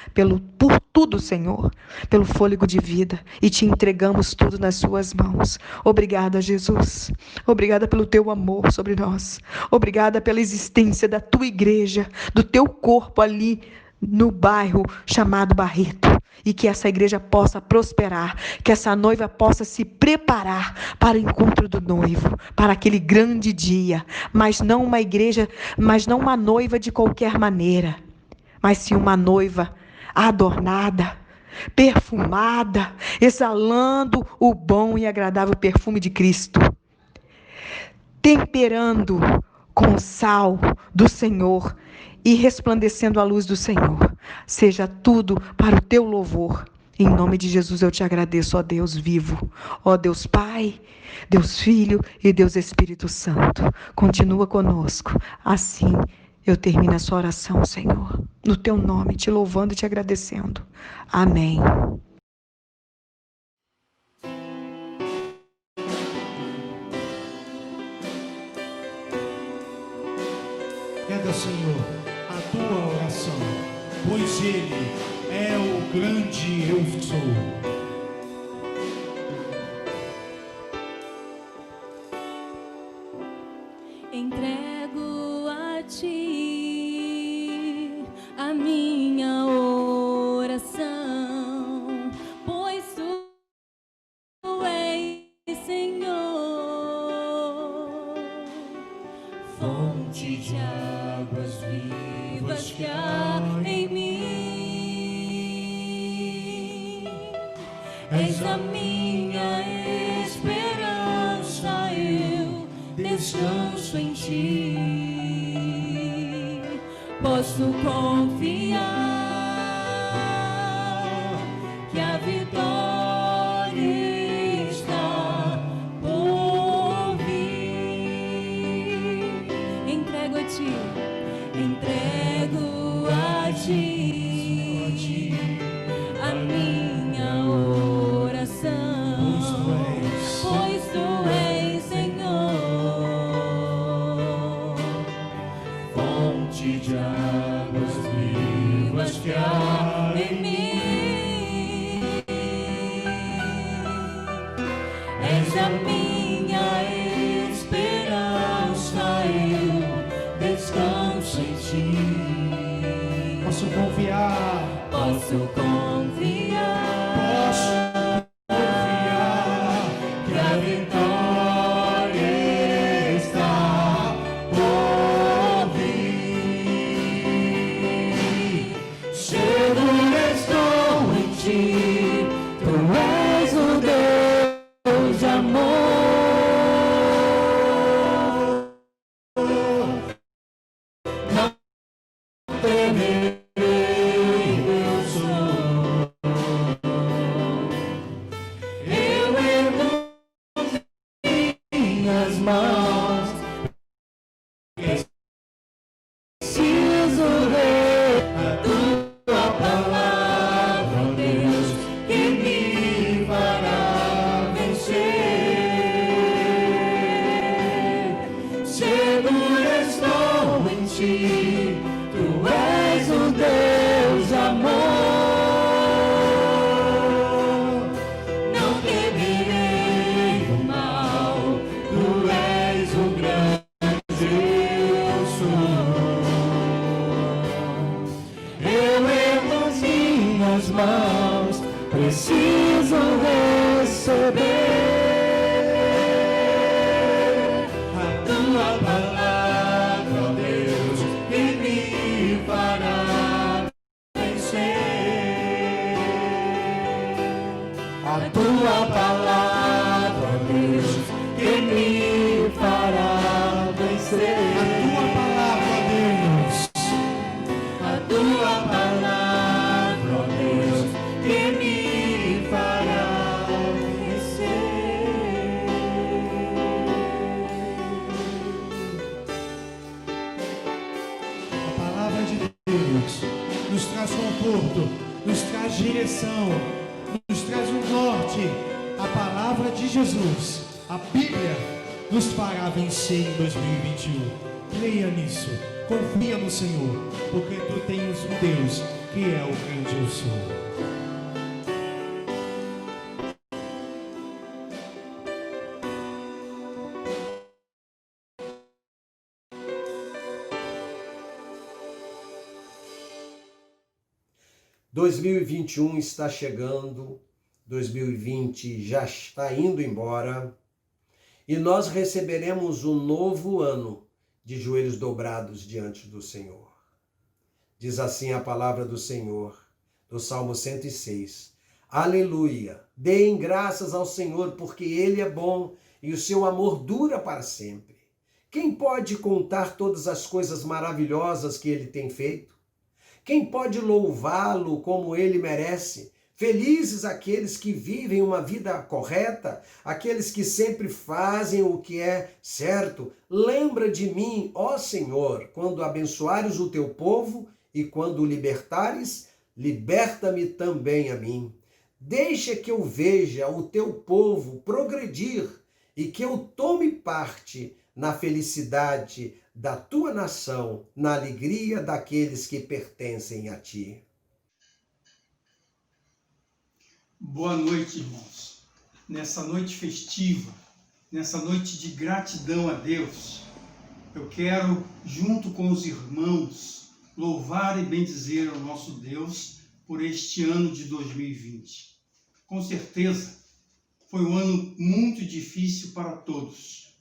por tudo, Senhor, pelo fôlego de vida, e te entregamos tudo nas suas mãos. Obrigada, Jesus. Obrigada pelo teu amor sobre nós. Obrigada pela existência da tua igreja, do teu corpo ali no bairro chamado Barreto, e que essa igreja possa prosperar, que essa noiva possa se preparar para o encontro do noivo, para aquele grande dia, mas não uma noiva de qualquer maneira, mas sim uma noiva adornada, perfumada, exalando o bom e agradável perfume de Cristo, temperando com o sal do Senhor e resplandecendo a luz do Senhor. Seja tudo para o teu louvor. Em nome de Jesus eu te agradeço, ó Deus vivo, ó Deus Pai, Deus Filho e Deus Espírito Santo. Continua conosco. Assim Eu termino essa oração, Senhor, no Teu nome, te louvando e te agradecendo. Amém. Pega, Senhor, a tua oração, pois Ele é o grande eu sou. Entrego a ti a minha oração, pois tu és Senhor, fonte de águas vivas que há em mim. És a minha esperança, eu descanso em ti. Posso confiar que a vitória está por vir. Entrego a ti a minha oração, pois tu és Senhor, fonte de águas vivas que há em mim. És a minha esperança, eu descanso em ti. Posso confiar, Posso confiar que a vitória está por vir. seguro estou em ti, tu és o Deus de amor. Não temerei, eu sou. Eu ergo minhas mãos, preciso ver a tua palavra, Deus, que me fará vencer. Seguro estou em ti, tu és o Deus de amor. Não temerei o mal, tu és o grande eu sou. Eu ergo as minhas mãos, preciso receber a tua palavra, ó Deus, que me fará vencer. A tua palavra, ó Deus, que me fará vencer. a tua palavra, A tua palavra, ó Deus. Deus, que me fará vencer. A palavra de Deus nos traz conforto, nos traz direção, nos traz um norte. A palavra de Jesus, a Bíblia, nos fará vencer em 2021. Creia nisso, confia no Senhor, porque tu tens um Deus que é o grande eu sou. – 2021 está chegando, 2020 já está indo embora e nós receberemos um novo ano de joelhos dobrados diante do Senhor. Diz assim a palavra do Senhor, do Salmo 106. Aleluia! Deem graças ao Senhor, porque Ele é bom e o seu amor dura para sempre. Quem pode contar todas as coisas maravilhosas que Ele tem feito? Quem pode louvá-lo como Ele merece, Felizes aqueles que vivem uma vida correta, aqueles que sempre fazem o que é certo. Lembra de mim, ó Senhor, quando abençoares o teu povo e quando o libertares, liberta-me também a mim. Deixa que eu veja o teu povo progredir e que eu tome parte na felicidade da tua nação, na alegria daqueles que pertencem a ti. Boa noite, irmãos. Nessa noite festiva, nessa noite de gratidão a Deus, eu quero, junto com os irmãos, louvar e bendizer ao nosso Deus por este ano de 2020. Com certeza, foi um ano muito difícil para todos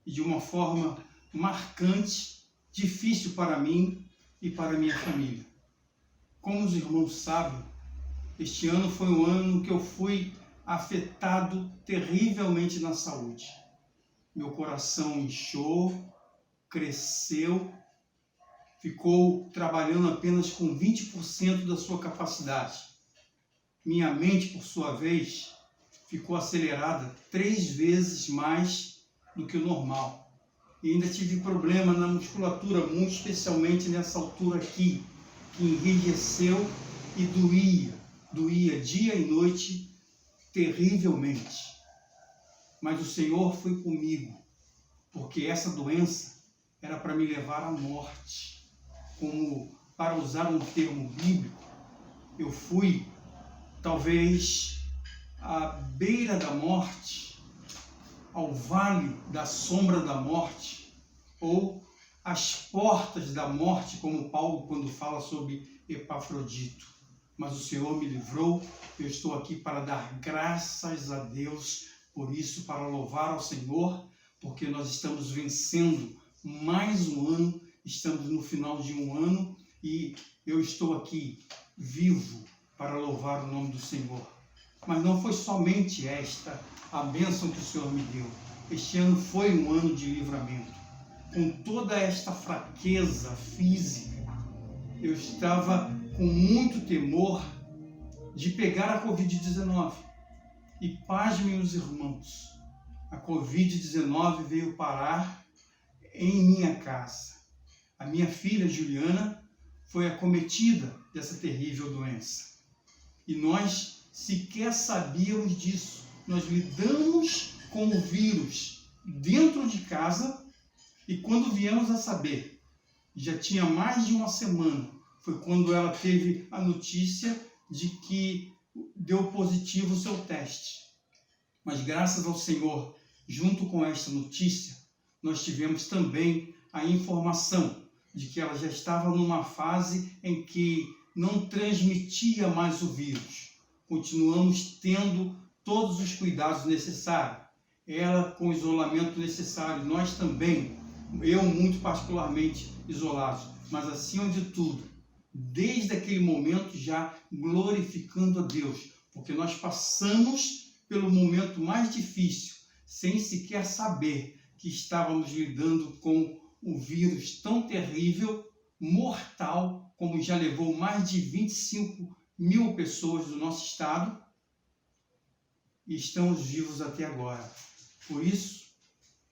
e de uma forma marcante, difícil para mim e para minha família. Como os irmãos sabem, este ano foi um ano que eu fui afetado terrivelmente na saúde. Meu coração inchou, cresceu, ficou trabalhando apenas com 20% da sua capacidade. Minha mente, por sua vez, ficou acelerada 3 vezes mais do que o normal. E ainda tive problema na musculatura, muito especialmente nessa altura aqui, que enrijeceu e doía dia e noite terrivelmente. Mas o Senhor foi comigo, porque essa doença era para me levar à morte. Como, para usar um termo bíblico, eu fui talvez à beira da morte, ao vale da sombra da morte, ou às portas da morte, como Paulo quando fala sobre Epafrodito. Mas o Senhor me livrou, eu estou aqui para dar graças a Deus por isso, para louvar ao Senhor, porque nós estamos vencendo mais um ano, estamos no final de um ano e eu estou aqui vivo para louvar o nome do Senhor. Mas não foi somente esta a bênção que o Senhor me deu. Este ano foi um ano de livramento. Com toda esta fraqueza física, eu estava com muito temor de pegar a Covid-19. E pasmem os irmãos, a Covid-19 veio parar em minha casa. A minha filha Juliana foi acometida dessa terrível doença. E nós sequer sabíamos disso. Nós lidamos com o vírus dentro de casa e quando viemos a saber, já tinha mais de uma semana, foi quando ela teve a notícia de que deu positivo o seu teste. Mas graças ao Senhor, junto com esta notícia, nós tivemos também a informação de que ela já estava numa fase em que não transmitia mais o vírus. Continuamos tendo todos os cuidados necessários. Ela com o isolamento necessário, nós também, eu muito particularmente isolados, mas acima de tudo, desde aquele momento já glorificando a Deus, porque nós passamos pelo momento mais difícil, sem sequer saber que estávamos lidando com um vírus tão terrível, mortal, como já levou mais de 25 mil pessoas do nosso estado, e estamos vivos até agora. Por isso,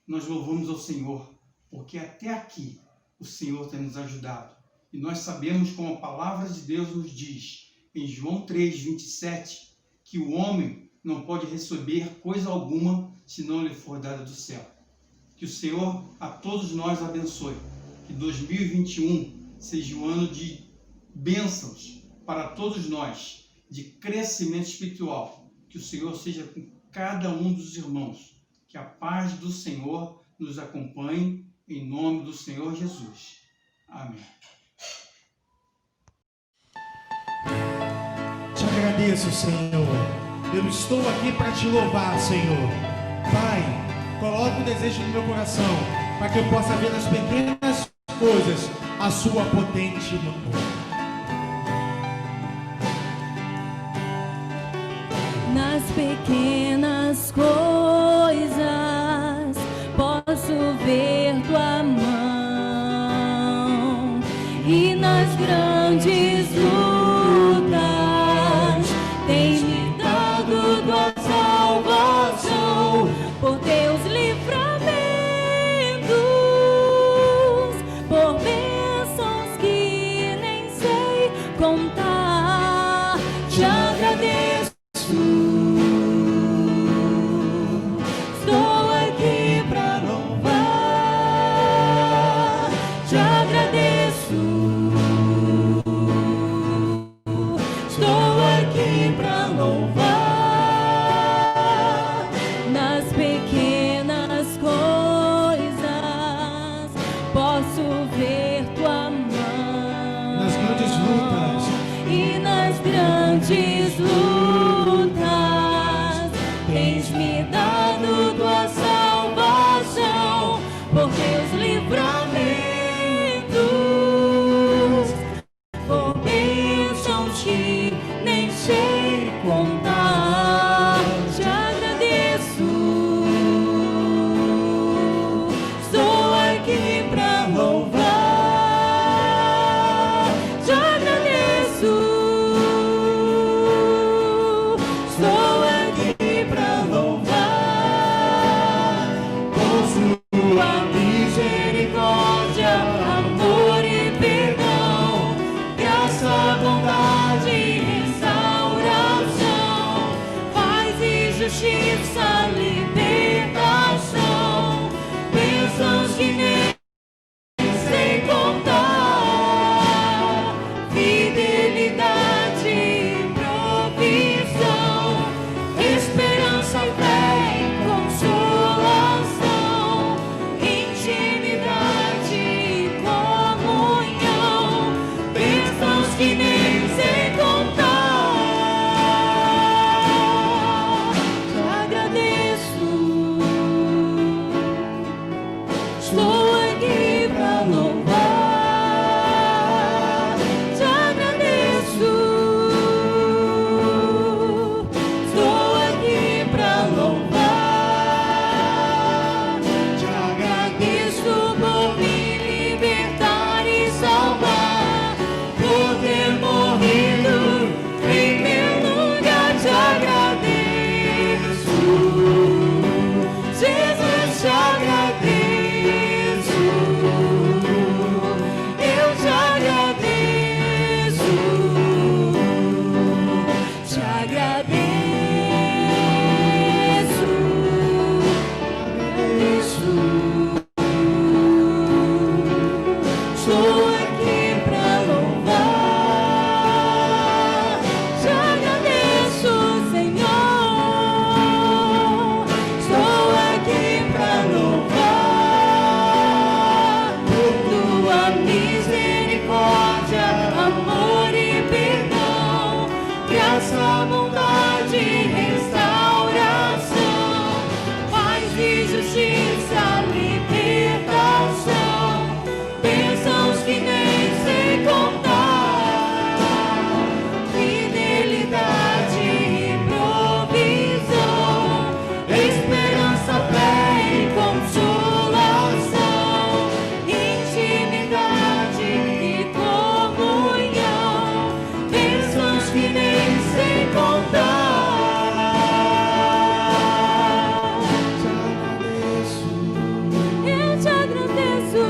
nós louvamos ao Senhor, porque até aqui o Senhor tem nos ajudado. E nós sabemos, como a palavra de Deus nos diz, em João 3:27, que o homem não pode receber coisa alguma se não lhe for dada do céu. Que o Senhor a todos nós abençoe. Que 2021 seja um ano de bênçãos para todos nós, de crescimento espiritual. Que o Senhor seja com cada um dos irmãos. Que a paz do Senhor nos acompanhe, em nome do Senhor Jesus. Amém. Te agradeço, Senhor. Eu estou aqui para te louvar, Senhor. Pai, coloca o desejo no meu coração, para que eu possa ver nas pequenas coisas a sua potente mão. Nas pequenas coisas posso ver tua mão, e nas grandes lutas tem contar. Te agradeço. Estou aqui pra louvar. Te agradeço. Estou aqui pra louvar. Nas pequenas coisas posso ver tua mão. Nas grandes lutas. E nas grandes lutas tens me dado tua salvação por teus livramentos, por bênçãos que nem sei contar. Te agradeço. Estou aqui pra louvar. Te agradeço. Estou aqui pra louvar. Por sua misericórdia, amor e perdão, graça, bondade e restauração, paz e justiça, libertação, bênçãos que nem sei contar, fidelidade e provisão, esperança, fé e consolação, intimidade e comunhão, bênçãos que nem sei contar. Te agradeço. Estou aqui pra louvar. Te agradeço. Estou aqui pra louvar. Te agradeço por me libertar e salvar, por ter morrido em meu lugar. Te agradeço, Jesus, te agradeço. Eu te agradeço. Te agradeço. Estou aqui pra louvar. Te agradeço, Senhor. Estou aqui pra louvar. Por tua misericórdia, amor e perdão, graça, bondade e restauração, paz e justiça, libertação, bênçãos que nem sei contar, fidelidade e provisão, esperança, fé e consolação, intimidade e comunhão, bênçãos que nem sei contar. Eu te agradeço.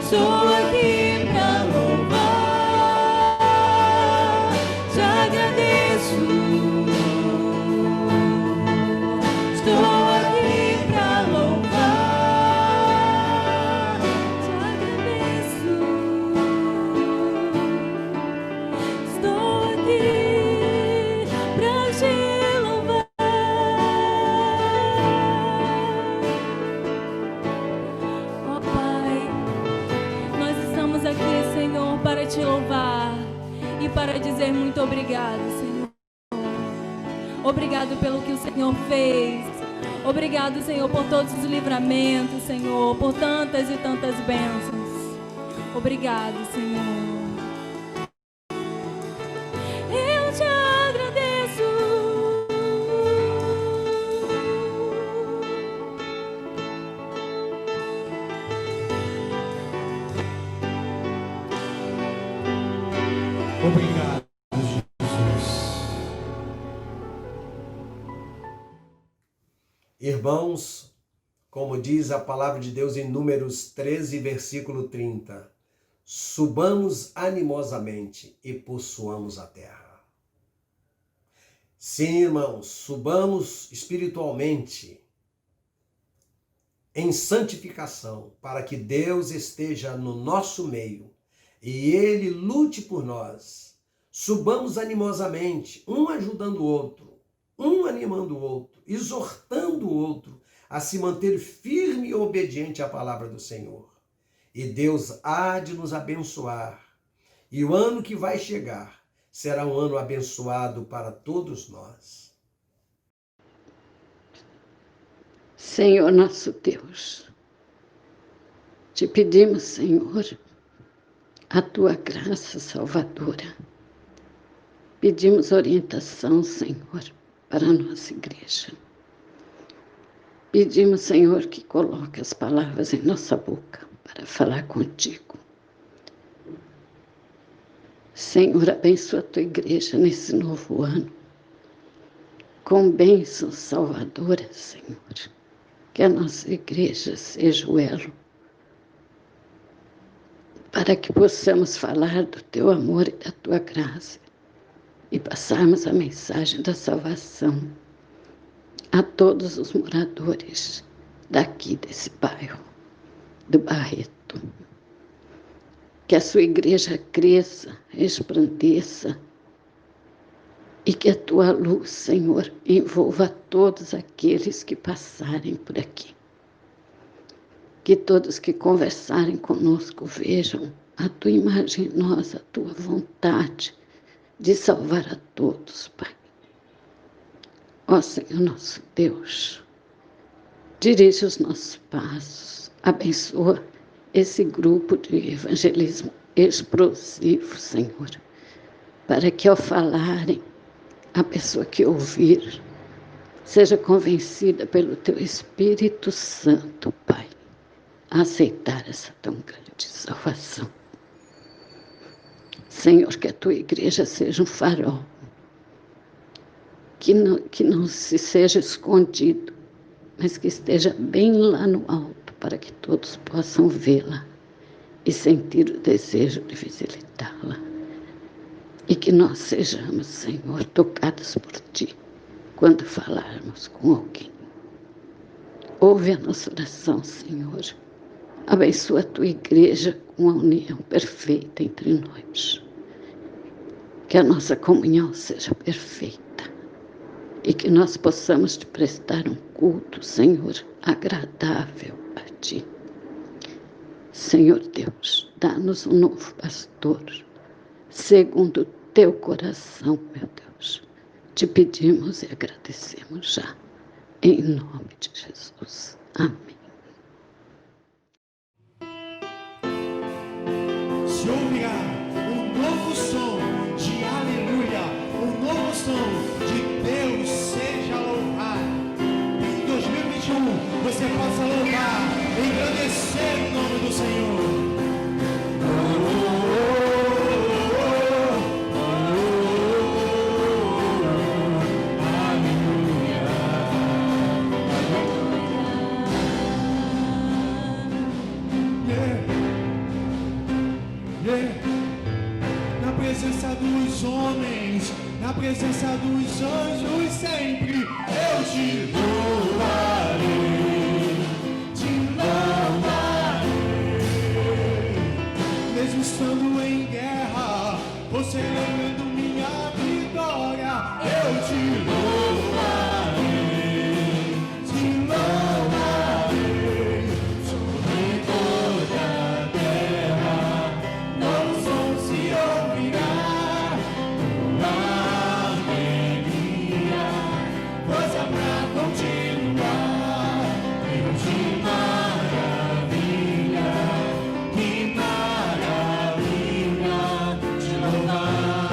Sou aqui pra louvar. Te agradeço. Estou aqui pra louvar. Te agradeço. Estou aqui pra te louvar. Ó Pai, nós estamos aqui, Senhor, para te louvar e para dizer muito obrigado, Senhor. Obrigado pelo que o Senhor fez. Obrigado, Senhor, por todos os livramentos, Senhor, por tantas e tantas bênçãos. Obrigado, Senhor. Eu te agradeço. Obrigado, Jesus. Irmãos, como diz a palavra de Deus em Números 13, versículo 30, subamos animosamente e possuamos a terra. Sim, irmãos, subamos espiritualmente em santificação, para que Deus esteja no nosso meio e Ele lute por nós. Subamos animosamente, um ajudando o outro, um animando o outro, exortando o outro a se manter firme e obediente à palavra do Senhor. E Deus há de nos abençoar. E o ano que vai chegar será um ano abençoado para todos nós. Senhor nosso Deus, te pedimos, Senhor, a tua graça salvadora. Pedimos orientação, Senhor, para a nossa igreja. Pedimos, Senhor, que coloque as palavras em nossa boca para falar contigo. Senhor, abençoa a tua igreja nesse novo ano, com bênçãos salvadoras, Senhor. Que a nossa igreja seja o elo para que possamos falar do teu amor e da tua graça e passarmos a mensagem da salvação a todos os moradores daqui desse bairro, do Barreto. Que a sua igreja cresça, resplandeça e que a tua luz, Senhor, envolva todos aqueles que passarem por aqui. Que todos que conversarem conosco vejam a tua imagem em nós, a tua vontade de salvar a todos, Pai. Ó Senhor nosso Deus, dirige os nossos passos, abençoa esse grupo de evangelismo explosivo, Senhor, para que ao falarem, a pessoa que ouvir seja convencida pelo teu Espírito Santo, Pai, a aceitar essa tão grande salvação. Senhor, que a tua igreja seja um farol, que não se seja escondido, mas que esteja bem lá no alto, para que todos possam vê-la e sentir o desejo de visitá-la. E que nós sejamos, Senhor, tocados por Ti, quando falarmos com alguém. Ouve a nossa oração, Senhor. Abençoa a Tua igreja com a união perfeita entre nós. Que a nossa comunhão seja perfeita. E que nós possamos Te prestar um culto, Senhor, agradável a Ti. Senhor Deus, dá-nos um novo pastor, segundo o teu coração, meu Deus. Te pedimos e agradecemos já, em nome de Jesus. Amém. Se ouvirá um novo som de aleluia, um novo som de Deus seja louvado. Em 2021 você possa louvar, engrandecer o nome do Senhor. Na presença dos homens, na presença dos anjos, sempre eu te louvarei, te louvarei. Mesmo estando em guerra, você lembrando minha vitória, eu te louvarei, te louvarei. Sobre toda a terra, novo som se ouvirá, uma alegria, força pra continuar. Que maravilha, te louvar.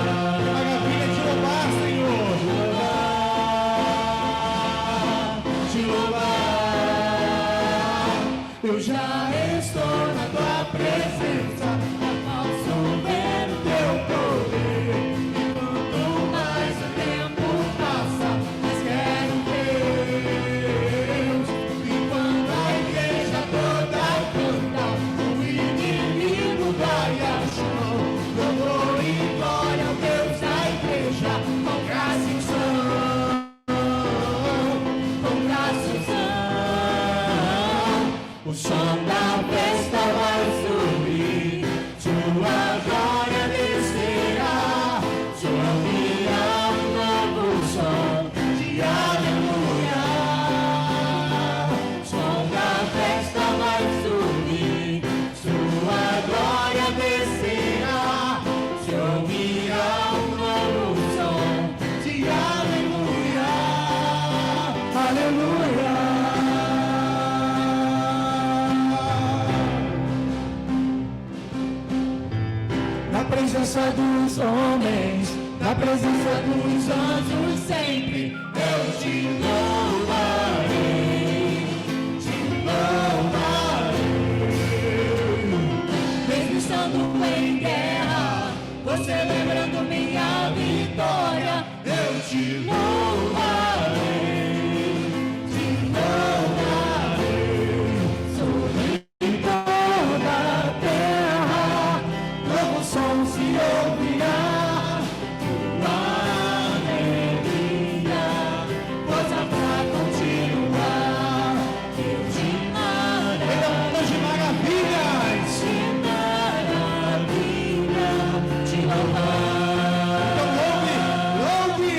dos homens, na presença dos anjos sempre, eu te louvarei, te louvarei. Mesmo estando em guerra, você lembrando minha vitória, eu te louvarei, te louvarei. Sobre toda a terra, novo som se ouvirá, tua alegria, força pra continuar. Eu te maravilha, de maravilhas, te louvar. Então louve,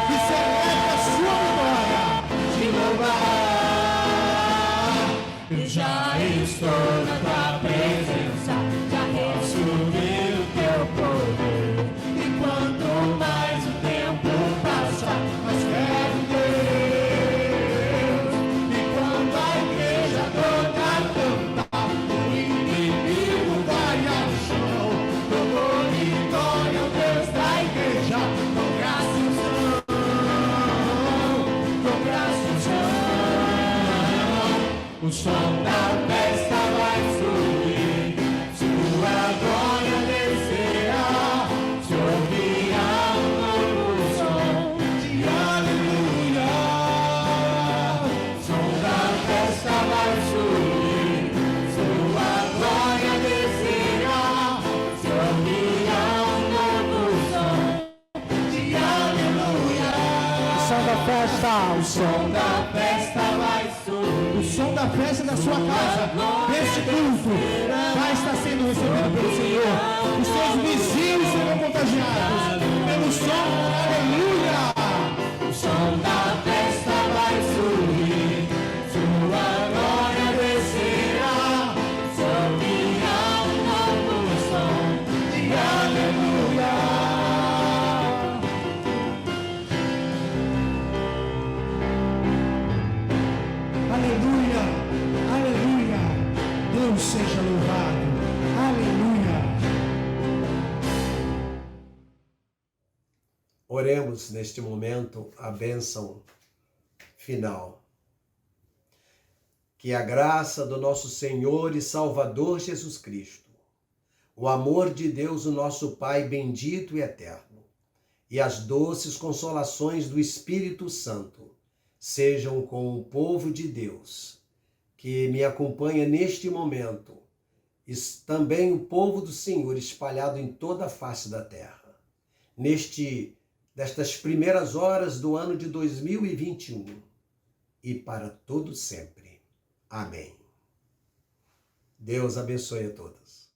e celebre a sua vitória, te louvar. Eu já estou na tua presença, já recebi o teu poder. E quanto mais o tempo passa, mais quero Deus. E quando a igreja toda canta, o inimigo vai ao chão. Dou vitória ao Deus da igreja, com graça e unção, com graça e unção. O som da festa vai subir, sua glória descerá, se ouvirá um novo som de aleluia. O som da festa vai subir, sua glória descerá, se ouvirá um novo som de aleluia. O som da festa vai subir. O som da festa da sua casa, deste culto, já está sendo recebido pelo Senhor. Os seus vizinhos serão contagiados pelo som, aleluia. O som da festa vai subir, sua glória descerá, se ouvirá um novo som de aleluia. Aleluia, aleluia, Deus seja louvado, aleluia. Oremos neste momento a bênção final. Que a graça do nosso Senhor e Salvador Jesus Cristo, o amor de Deus, o nosso Pai bendito e eterno, e as doces consolações do Espírito Santo sejam com o povo de Deus, que me acompanha neste momento, e também o povo do Senhor espalhado em toda a face da terra, destas primeiras horas do ano de 2021 e para todo sempre. Amém. Deus abençoe a todos.